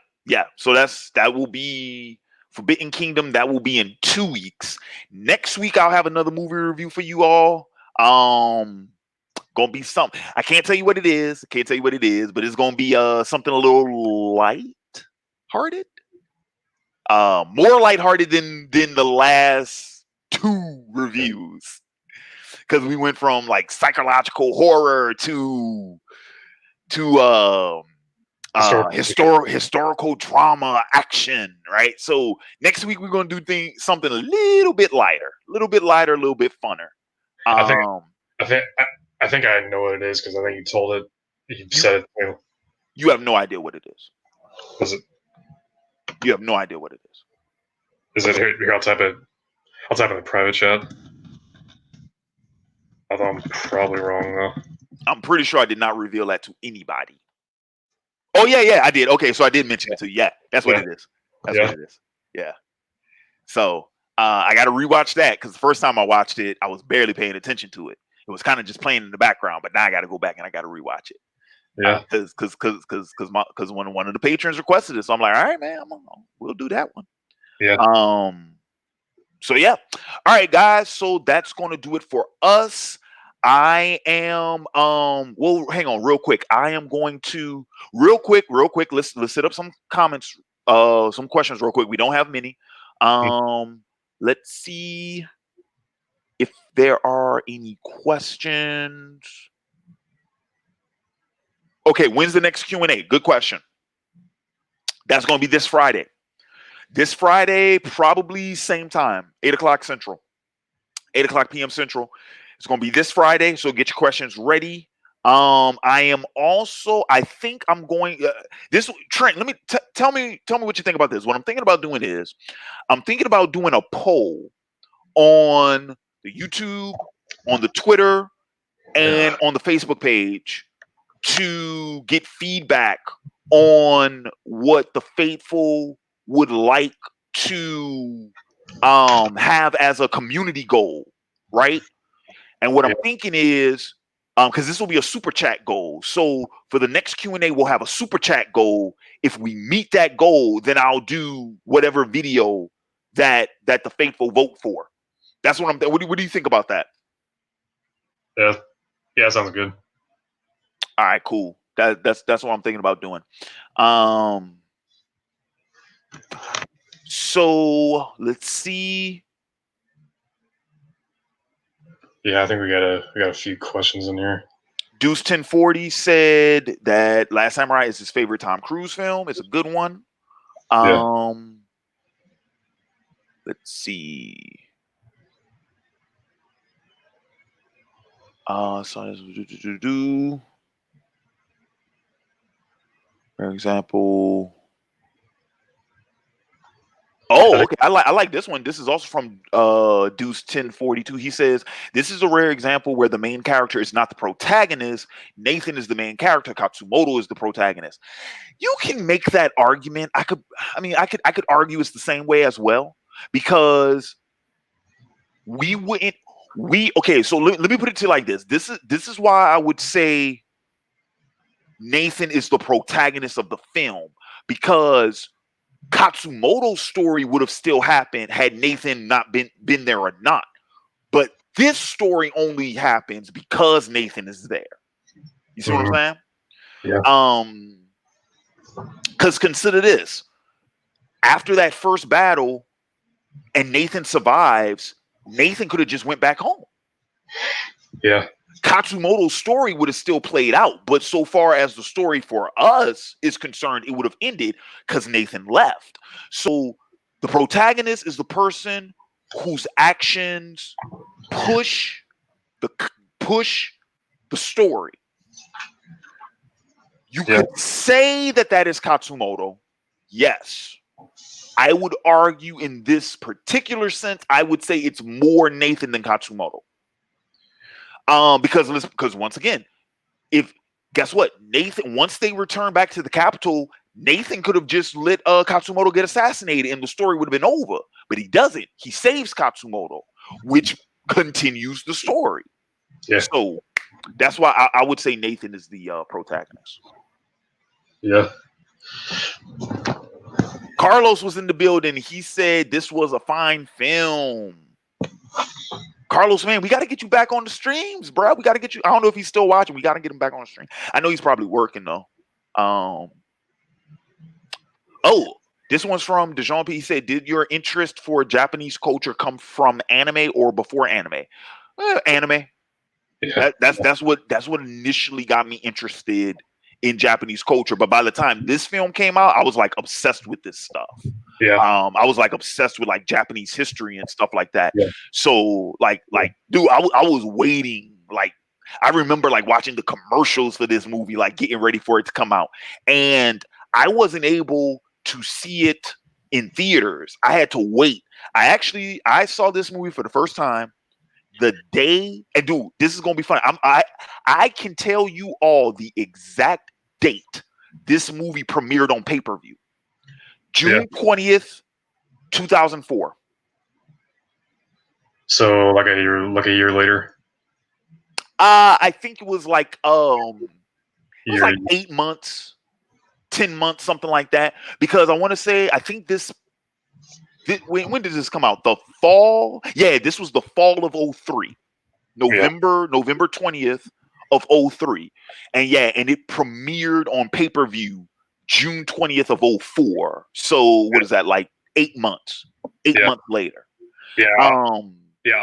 So that will be Forbidden Kingdom. That will be in 2 weeks. Next week I'll have another movie review for you all. Gonna be something. I can't tell you what it is. But it's gonna be something a little light-hearted. More lighthearted than the last 2 reviews, because we went from like psychological horror to historical drama action, right? So next week we're gonna do something a little bit lighter, a little bit funner. I think I know what it is because I think you told it. You said it. You know. You have no idea what it is. Is it? You have no idea what it is. Is it here? I'll type it. I'll type in the private chat. Although I'm probably wrong though. I'm pretty sure I did not reveal that to anybody. Oh yeah, I did. Okay, so I did mention it to you. Yeah, that's what Yeah. it is. That's what it is. Yeah. So I got to rewatch that because the first time I watched it, I was barely paying attention to it. It was kind of just playing in the background, but now I got to go back and I got to rewatch it. Yeah. Because one of the patrons requested it, so I'm like, all right, man, we'll do that one. Yeah. So yeah, all right, guys. So that's going to do it for us. I am well, hang on real quick. I am going to real quick. Let's set up some comments, some questions real quick. We don't have many. Let's see if there are any questions. Okay, when's the next Q&A? Good question. That's going to be this Friday. This Friday, probably same time, 8 o'clock Central, 8 o'clock p.m. Central. It's going to be this Friday, so get your questions ready. I am also, I think I'm going, this, Trent, let me, tell me what you think about this. What I'm thinking about doing is, I'm thinking about doing a poll on the YouTube, on the Twitter, and on the Facebook page to get feedback on what the faithful would like to have as a community goal, right? And what I'm thinking is, because this will be a super chat goal, so for the next Q&A, we'll have a super chat goal. If we meet that goal, then I'll do whatever video that the faithful vote for. That's what I'm. What do you think about that? Yeah, sounds good. All right, cool. That's what I'm thinking about doing. So let's see. Yeah, I think we got a few questions in here. Deuce 1040 said that Last Samurai is his favorite Tom Cruise film. It's a good one. Let's see. For example. Oh, okay. I like this one. This is also from Deuce 1042. He says, this is a rare example where the main character is not the protagonist. Nathan is the main character. Katsumoto is the protagonist. You can make that argument. I could argue it's the same way as well, because okay, so let me put it to you like this. This is why I would say Nathan is the protagonist of the film, because Katsumoto's story would have still happened had Nathan not been there or not. But this story only happens because Nathan is there. You see what I'm saying? Yeah. Because consider this. After that first battle and Nathan survives, Nathan could have just went back home. Yeah. Katsumoto's story would have still played out, but so far as the story for us is concerned, it would have ended because Nathan left. So the protagonist is the person whose actions push the story. You could say that is Katsumoto. Yes. I would argue in this particular sense, I would say it's more Nathan than Katsumoto. Because once again, guess what? Nathan, once they return back to the capital, Nathan could have just let Katsumoto get assassinated and the story would have been over. But he doesn't. He saves Katsumoto, which continues the story. Yeah. So that's why I would say Nathan is the protagonist. Yeah. Carlos was in the building. He said this was a fine film. Carlos, man, we got to get you back on the streams, bro. We got to get you. I don't know if he's still watching. We got to get him back on the stream. I know he's probably working though. Oh, this one's from DeJean P. He said, "Did your interest for Japanese culture come from anime or before anime?" Anime. Yeah. That's what initially got me interested in Japanese culture. But by the time this film came out, I was like obsessed with this stuff. Yeah. I was like obsessed with like Japanese history and stuff like that. Yeah. So dude, I was waiting. Like, I remember like watching the commercials for this movie, like getting ready for it to come out. And I wasn't able to see it in theaters. I had to wait. I saw this movie for the first time the day, and dude, this is gonna be fun. I can tell you all the exact date this movie premiered on pay-per-view. June 20th, 2004. So like a year later. I think it was like it was like 8 months, 10 months, something like that. Because I want to say, I think when did this come out? The fall? Yeah, this was the fall of 03. November 20th of 03. And and it premiered on pay-per-view June 20th of 04. So what is that, like 8 months? 8 months later. Yeah. I'll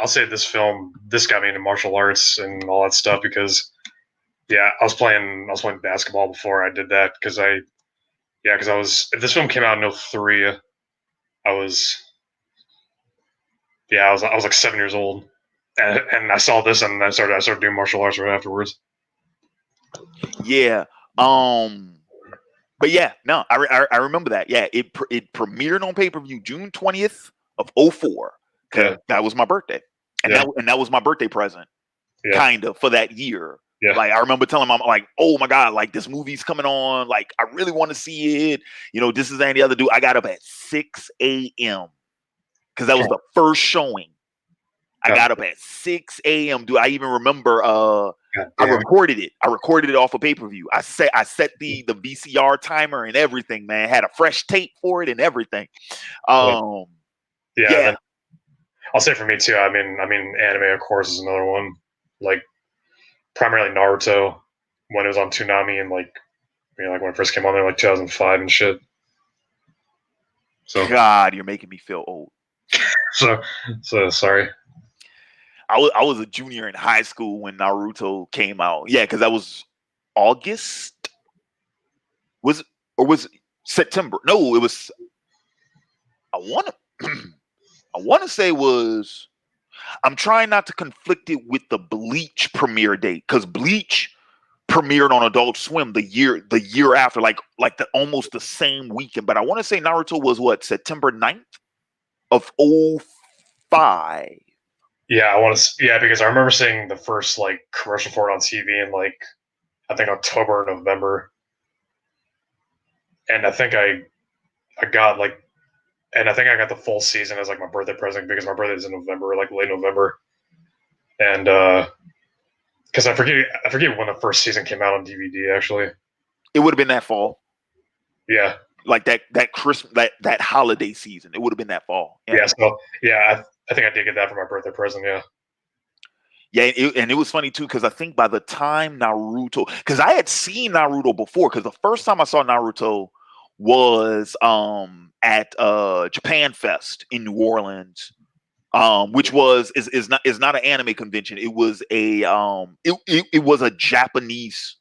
say this got me into martial arts and all that stuff because I was playing basketball before I did that because if this film came out in 03, I was like 7 years old. And I saw this and I started doing martial arts right afterwards. Yeah. But I remember that. Yeah, it premiered on pay-per-view June 20th of 04. Cause that was my birthday. And that was my birthday present. Kind of for that year. Yeah. Like I remember telling mom, like, oh my God, like this movie's coming on. Like I really want to see it. This is any other dude. I got up at 6 a.m. because that was the first showing. I got up at 6 a.m. Dude, I even remember I recorded it. I recorded it off of pay-per-view. I set the VCR timer and everything, man. Had a fresh tape for it and everything. I'll say for me too, I mean anime of course is another one. Like primarily Naruto when it was on Toonami and like when it first came on there like 2005 and shit. So God, you're making me feel old. so sorry. I was a junior in high school when Naruto came out. Yeah, because that was August. Was it September? No, it was. I want to say it was. I'm trying not to conflict it with the Bleach premiere date because Bleach premiered on Adult Swim the year after, like almost the same weekend. But I want to say Naruto was September 9th of 05. Yeah, because I remember seeing the first like commercial for it on TV in like I think October or November, and I think I got the full season as like my birthday present because my birthday is in November, like late November, and because I forget when the first season came out on DVD. Actually, it would have been that fall. Yeah, like that Christmas, that holiday season. It would have been that fall. I think I did get that for my birthday present. Yeah, and it was funny too because I think by the time Naruto, because I had seen Naruto before, because the first time I saw Naruto was at Japan Fest in New Orleans, which is not an anime convention. It was it was a Japanese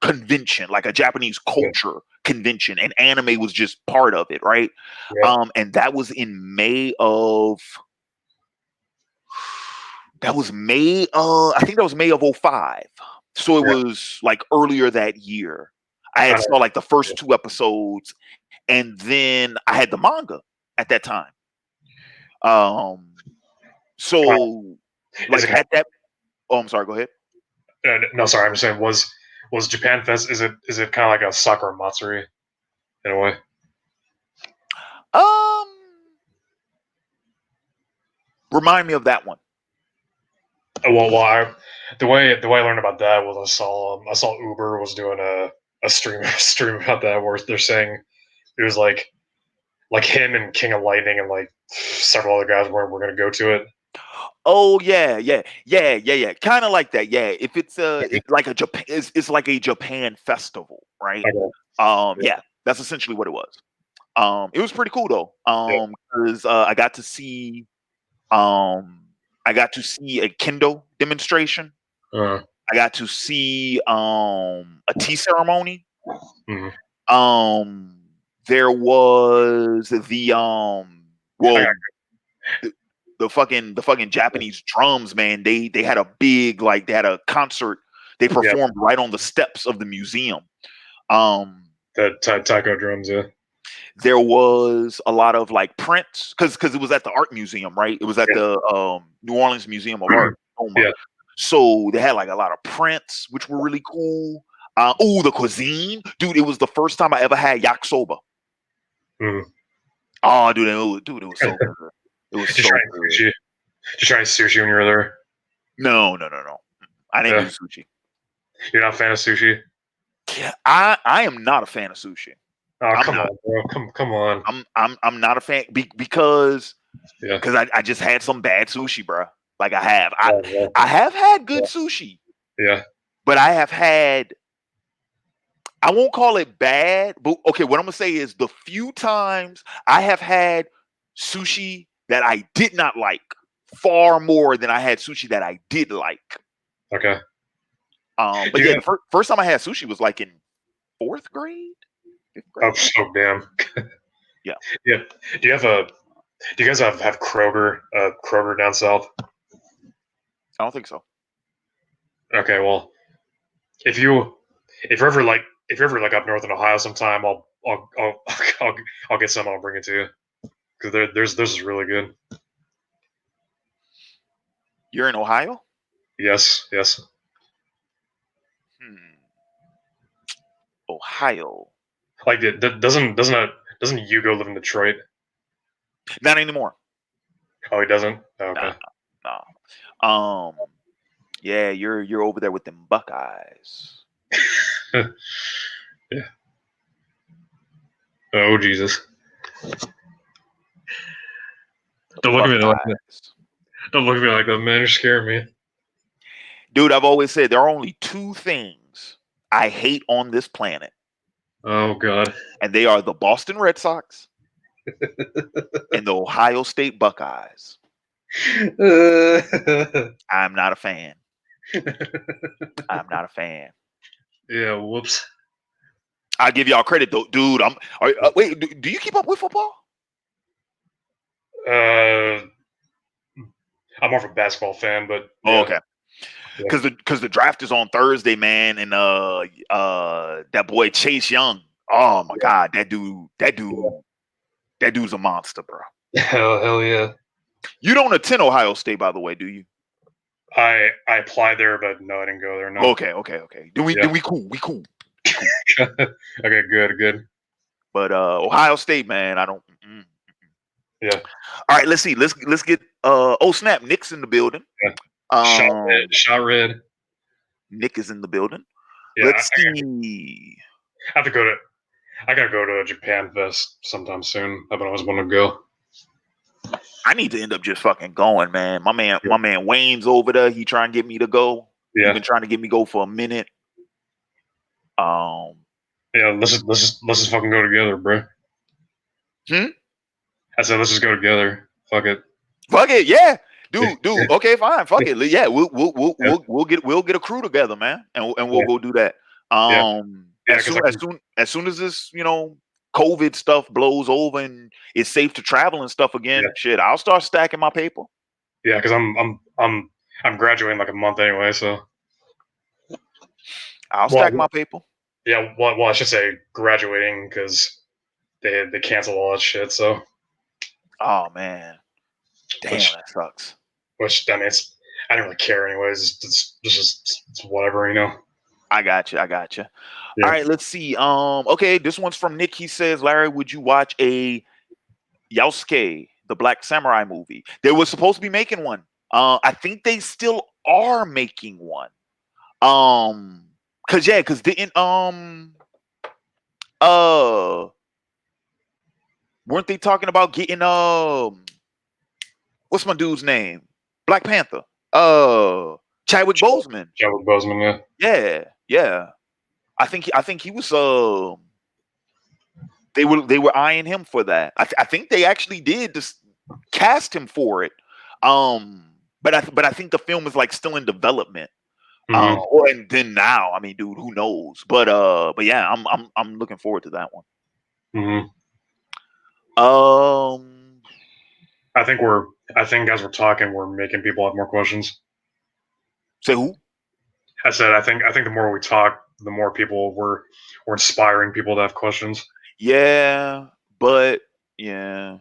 convention, like a Japanese culture convention, and anime was just part of it, right? Yeah. And that was in May of. I think that was May of 05. So it was like earlier that year. I had saw like the first 2 episodes, and then I had the manga at that time. So like at that. Oh, I'm sorry. Go ahead. No, sorry. I'm just saying, was Japan Fest? Is it kind of like a Sakura Matsuri in a way? Remind me of that one. Well, the way I learned about that was I saw Uber was doing a stream about that where they're saying it was like him and King of Lightning and like several other guys were going to go to it. Oh yeah, kind of like that. Yeah, if it's like a Japan, it's like a Japan festival, right? Okay. Yeah, that's essentially what it was. It was pretty cool though. Because I got to see a kendo demonstration. I got to see a tea ceremony. Mm-hmm. There was the fucking Japanese drums, man. They had a big, like, they had a concert. They performed right on the steps of the museum. The taiko drums, yeah. There was a lot of like prints because it was at the art museum, right? It was at the New Orleans Museum of Art. Yeah. So they had like a lot of prints, which were really cool. The cuisine, dude. It was the first time I ever had yakisoba. Mm. Oh, dude, it was so good. It was Did you so try good. sushi? Did you try sushi when you were there? No. I didn't Yeah. do sushi. You're not a fan of sushi? Yeah, I am not a fan of sushi. Oh, I'm come not. on, bro. Come on. I'm not a fan because Yeah. I just had some bad sushi, bro. Like I have. Yeah. I have had good sushi, Yeah. but I have had. I won't call it bad, but okay. What I'm gonna say is the few times I have had sushi that I did not like far more than I had sushi that I did like. Okay. But Yeah. yeah, the first time I had sushi was like in 4th grade, 5th Oh, grade. so damn. Yeah. Yeah. Do you guys have Kroger down south? I don't think so. Okay, well, if you're ever like up north in Ohio sometime, I'll get some. I'll bring it to you because this is really good. You're in Ohio? Yes. Ohio. Like, doesn't Hugo live in Detroit? Not anymore. Oh, he doesn't. Oh, okay. No. Yeah, you're over there with them Buckeyes. Yeah. Oh Jesus! Don't look at me like that. Don't look at me like that, man. You're scaring me. Dude, I've always said there are only 2 things I hate on this planet. Oh God. And they are the Boston Red Sox and the Ohio State Buckeyes. I'm not a fan. I'm not a fan. Yeah, whoops. I'll give y'all credit though, dude. Wait, do you keep up with football? I'm more of a basketball fan, but yeah. Oh, okay. Because the draft is on Thursday, man, and that boy Chase Young. Oh my God, that dude's a monster, bro. Hell yeah. You don't attend Ohio State, by the way, do you? I applied there, but no, I didn't go there. No. Okay. Then we cool. Okay, good. But Ohio State, man, I don't. Yeah. All right, let's see. Let's get. Oh snap! Nick's in the building. Yeah. Shot red. Nick is in the building. Yeah, Let's see. I gotta go to a Japan Fest sometime soon. I've always wanted to go. I need to end up just fucking going, man. My man Wayne's over there. He trying to get me to go. Yeah. He's been trying to get me to go for a minute. Yeah, let's just fucking go together, bro. I said let's just go together. Fuck it, yeah. Dude. Okay, fine. Fuck it. Yeah, we'll get a crew together, man, and we'll go do that. As soon as this, COVID stuff blows over and it's safe to travel and stuff again, shit, I'll start stacking my paper. Yeah, because I'm graduating like a month anyway, so I'll stack my paper. Yeah, well, I should say graduating because they canceled all that shit. So. Oh man, damn, that sucks. Which I mean, I don't really care anyways. It's whatever, I got you. Yeah. All right, let's see. Okay, this one's from Nick. He says, Larry, would you watch a Yasuke, the Black Samurai movie? They were supposed to be making one. I think they still are making one. Cause didn't weren't they talking about getting what's my dude's name? Black Panther. Chadwick Boseman. Chadwick Boseman, yeah. Yeah. I think he was they were eyeing him for that. I think they actually did just cast him for it. But I think the film is like still in development. And then now, I mean, dude, who knows? But yeah, I'm looking forward to that one. I think as we're talking, we're making people have more questions. Say who? I said I think the more we talk, the more people we're inspiring people to have questions. Yeah, but yeah.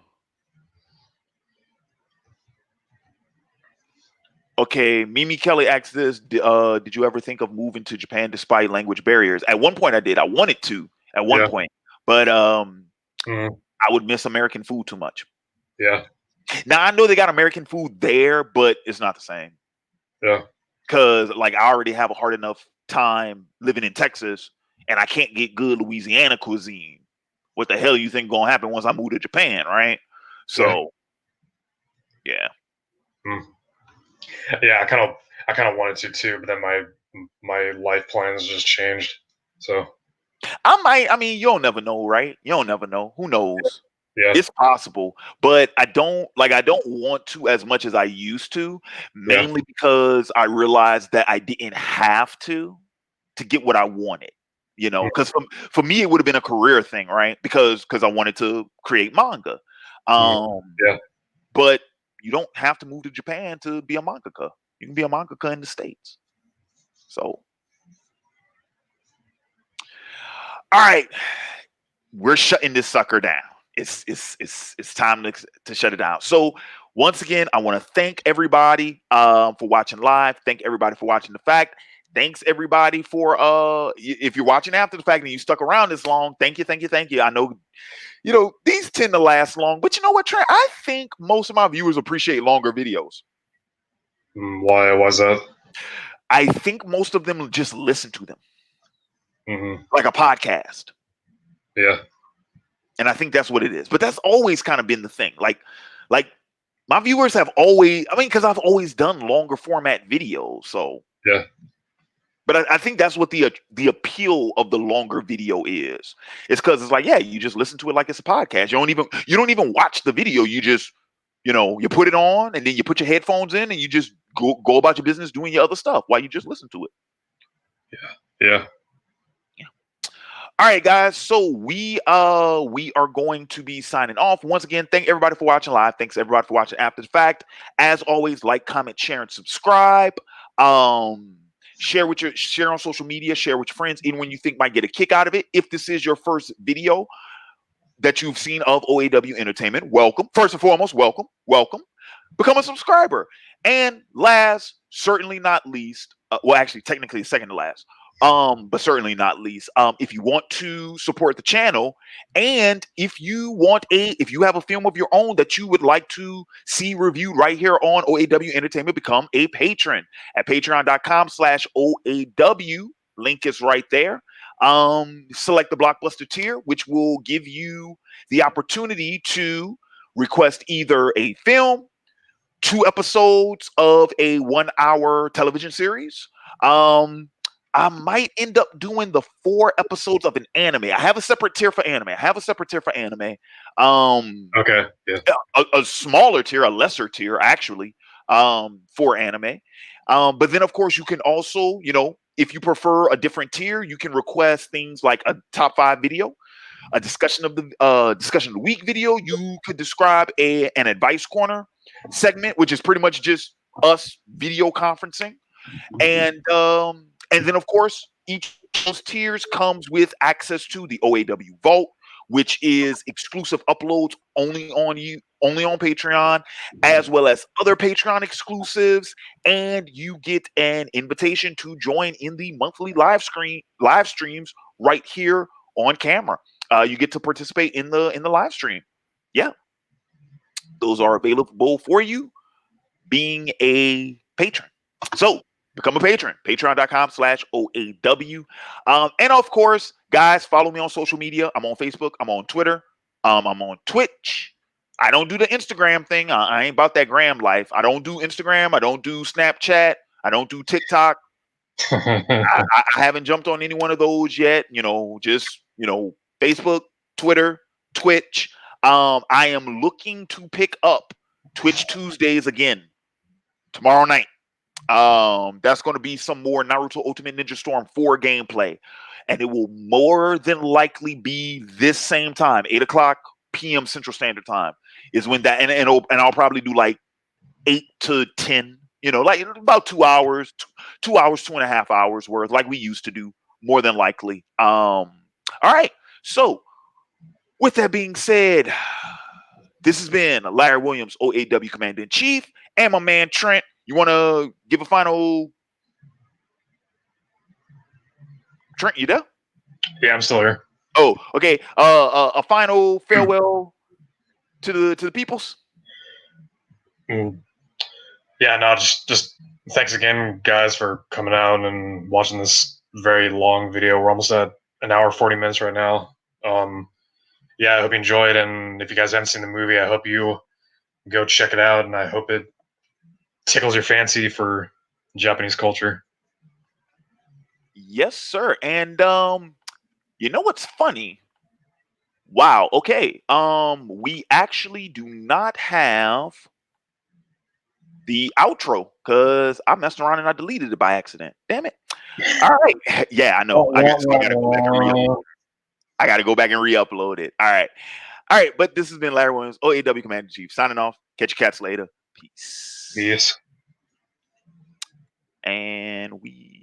Okay, Mimi Kelly asks this: Did you ever think of moving to Japan despite language barriers? At one point, I did. I wanted to at one Yeah. point, but Mm, I would miss American food too much. yeah. Now I know they got American food there, but it's not the same. Yeah. Cause like I already have a hard enough time living in Texas, and I can't get good Louisiana cuisine. What the hell you think gonna happen once I move to Japan, right? Yeah. So yeah. Mm. Yeah. I kind of wanted to too, but then my life plans just changed. So I mean, you don't never know, right? You don't never know. Who knows? yeah. It's possible, but I don't want to as much as I used to, Yeah. mainly because I realized that I didn't have to get what I wanted. You know, Mm, because for me it would have been a career thing, right? Because I wanted to create manga. mm, Um, yeah. but you don't have to move to Japan to be a mangaka. You can be a mangaka in the States. So, all right, we're shutting this sucker down. It's time to shut it down. So once again, I want to thank everybody for watching live. Thank everybody for watching the fact. Thanks everybody for if you're watching after the fact and you stuck around this long. Thank you, thank you, thank you. I know these tend to last long, but you know what, Trent? I think most of my viewers appreciate longer videos. Why was that? I think most of them just listen to them Hmm. like a podcast. Yeah. And I think that's what it is. But that's always kind of been the thing. Like my viewers have always, I mean, because I've always done longer format videos. So, Yeah. but I think that's what the appeal of the longer video is. It's because it's like, yeah, you just listen to it like it's a podcast. You don't even watch the video. You just, you put it on and then you put your headphones in and you just go about your business doing your other stuff while you just listen to it. Yeah. All right, guys. So we are going to be signing off. Once again, thank everybody for watching live. Thanks everybody for watching after the fact. As always, like, comment, share, and subscribe. Share on social media, share with your friends, even when you think might get a kick out of it. If this is your first video that you've seen of OAW Entertainment, welcome. First and foremost, welcome. Become a subscriber. And last, certainly not least, well, actually, technically second to last. But certainly not least, if you want to support the channel, and if you have a film of your own that you would like to see reviewed right here on OAW Entertainment, become a patron at patreon.com/OAW. Link is right there. Select the blockbuster tier, which will give you the opportunity to request either a film, 2 episodes of a 1 hour television series. I might end up doing the 4 episodes of an anime. I have a separate tier for anime. Okay. Yeah. A smaller tier, a lesser tier, actually, for anime. But then, of course, you can also, if you prefer a different tier, you can request things like a top 5 video, a discussion of the week video. You could describe an advice corner segment, which is pretty much just us video conferencing, and then of course each of those tiers comes with access to the OAW Vault, which is exclusive uploads only on Patreon, as well as other Patreon exclusives, and you get an invitation to join in the monthly live streams right here on camera. You get to participate in the live stream. Yeah, those are available for you being a patron. So become a patron, patreon.com/OAW. And of course, guys, follow me on social media. I'm on Facebook. I'm on Twitter. I'm on Twitch. I don't do the Instagram thing. I ain't about that gram life. I don't do Instagram. I don't do Snapchat. I don't do TikTok. I haven't jumped on any one of those yet. Just Facebook, Twitter, Twitch. I am looking to pick up Twitch Tuesdays again tomorrow night. That's going to be some more Naruto Ultimate Ninja Storm 4 gameplay, and it will more than likely be this same time, 8 o'clock p.m. Central Standard Time, is when that, and I'll probably do like 8 to 10, like about 2 hours, 2 hours, 2.5 hours worth, like we used to do, more than likely. All right. So, with that being said, this has been Larry Williams, OAW Commander in Chief, and my man Trent. You want to give a final? Trent, you there? Yeah, I'm still here. Oh, okay. A final farewell to the peoples. Yeah, no, just thanks again, guys, for coming out and watching this very long video. We're almost at an hour 40 minutes right now. Yeah, I hope you enjoyed, and if you guys haven't seen the movie, I hope you go check it out, and I hope it tickles your fancy for Japanese culture. Yes, sir. And you know what's funny? Wow. Okay. We actually do not have the outro because I messed around and I deleted it by accident. Damn it. All right. Yeah, I know. I gotta go back and re-upload. I gotta go back and re-upload it. All right. All right. But this has been Larry Williams, OAW Commander in Chief, signing off. Catch you cats later. Peace. Yes. And we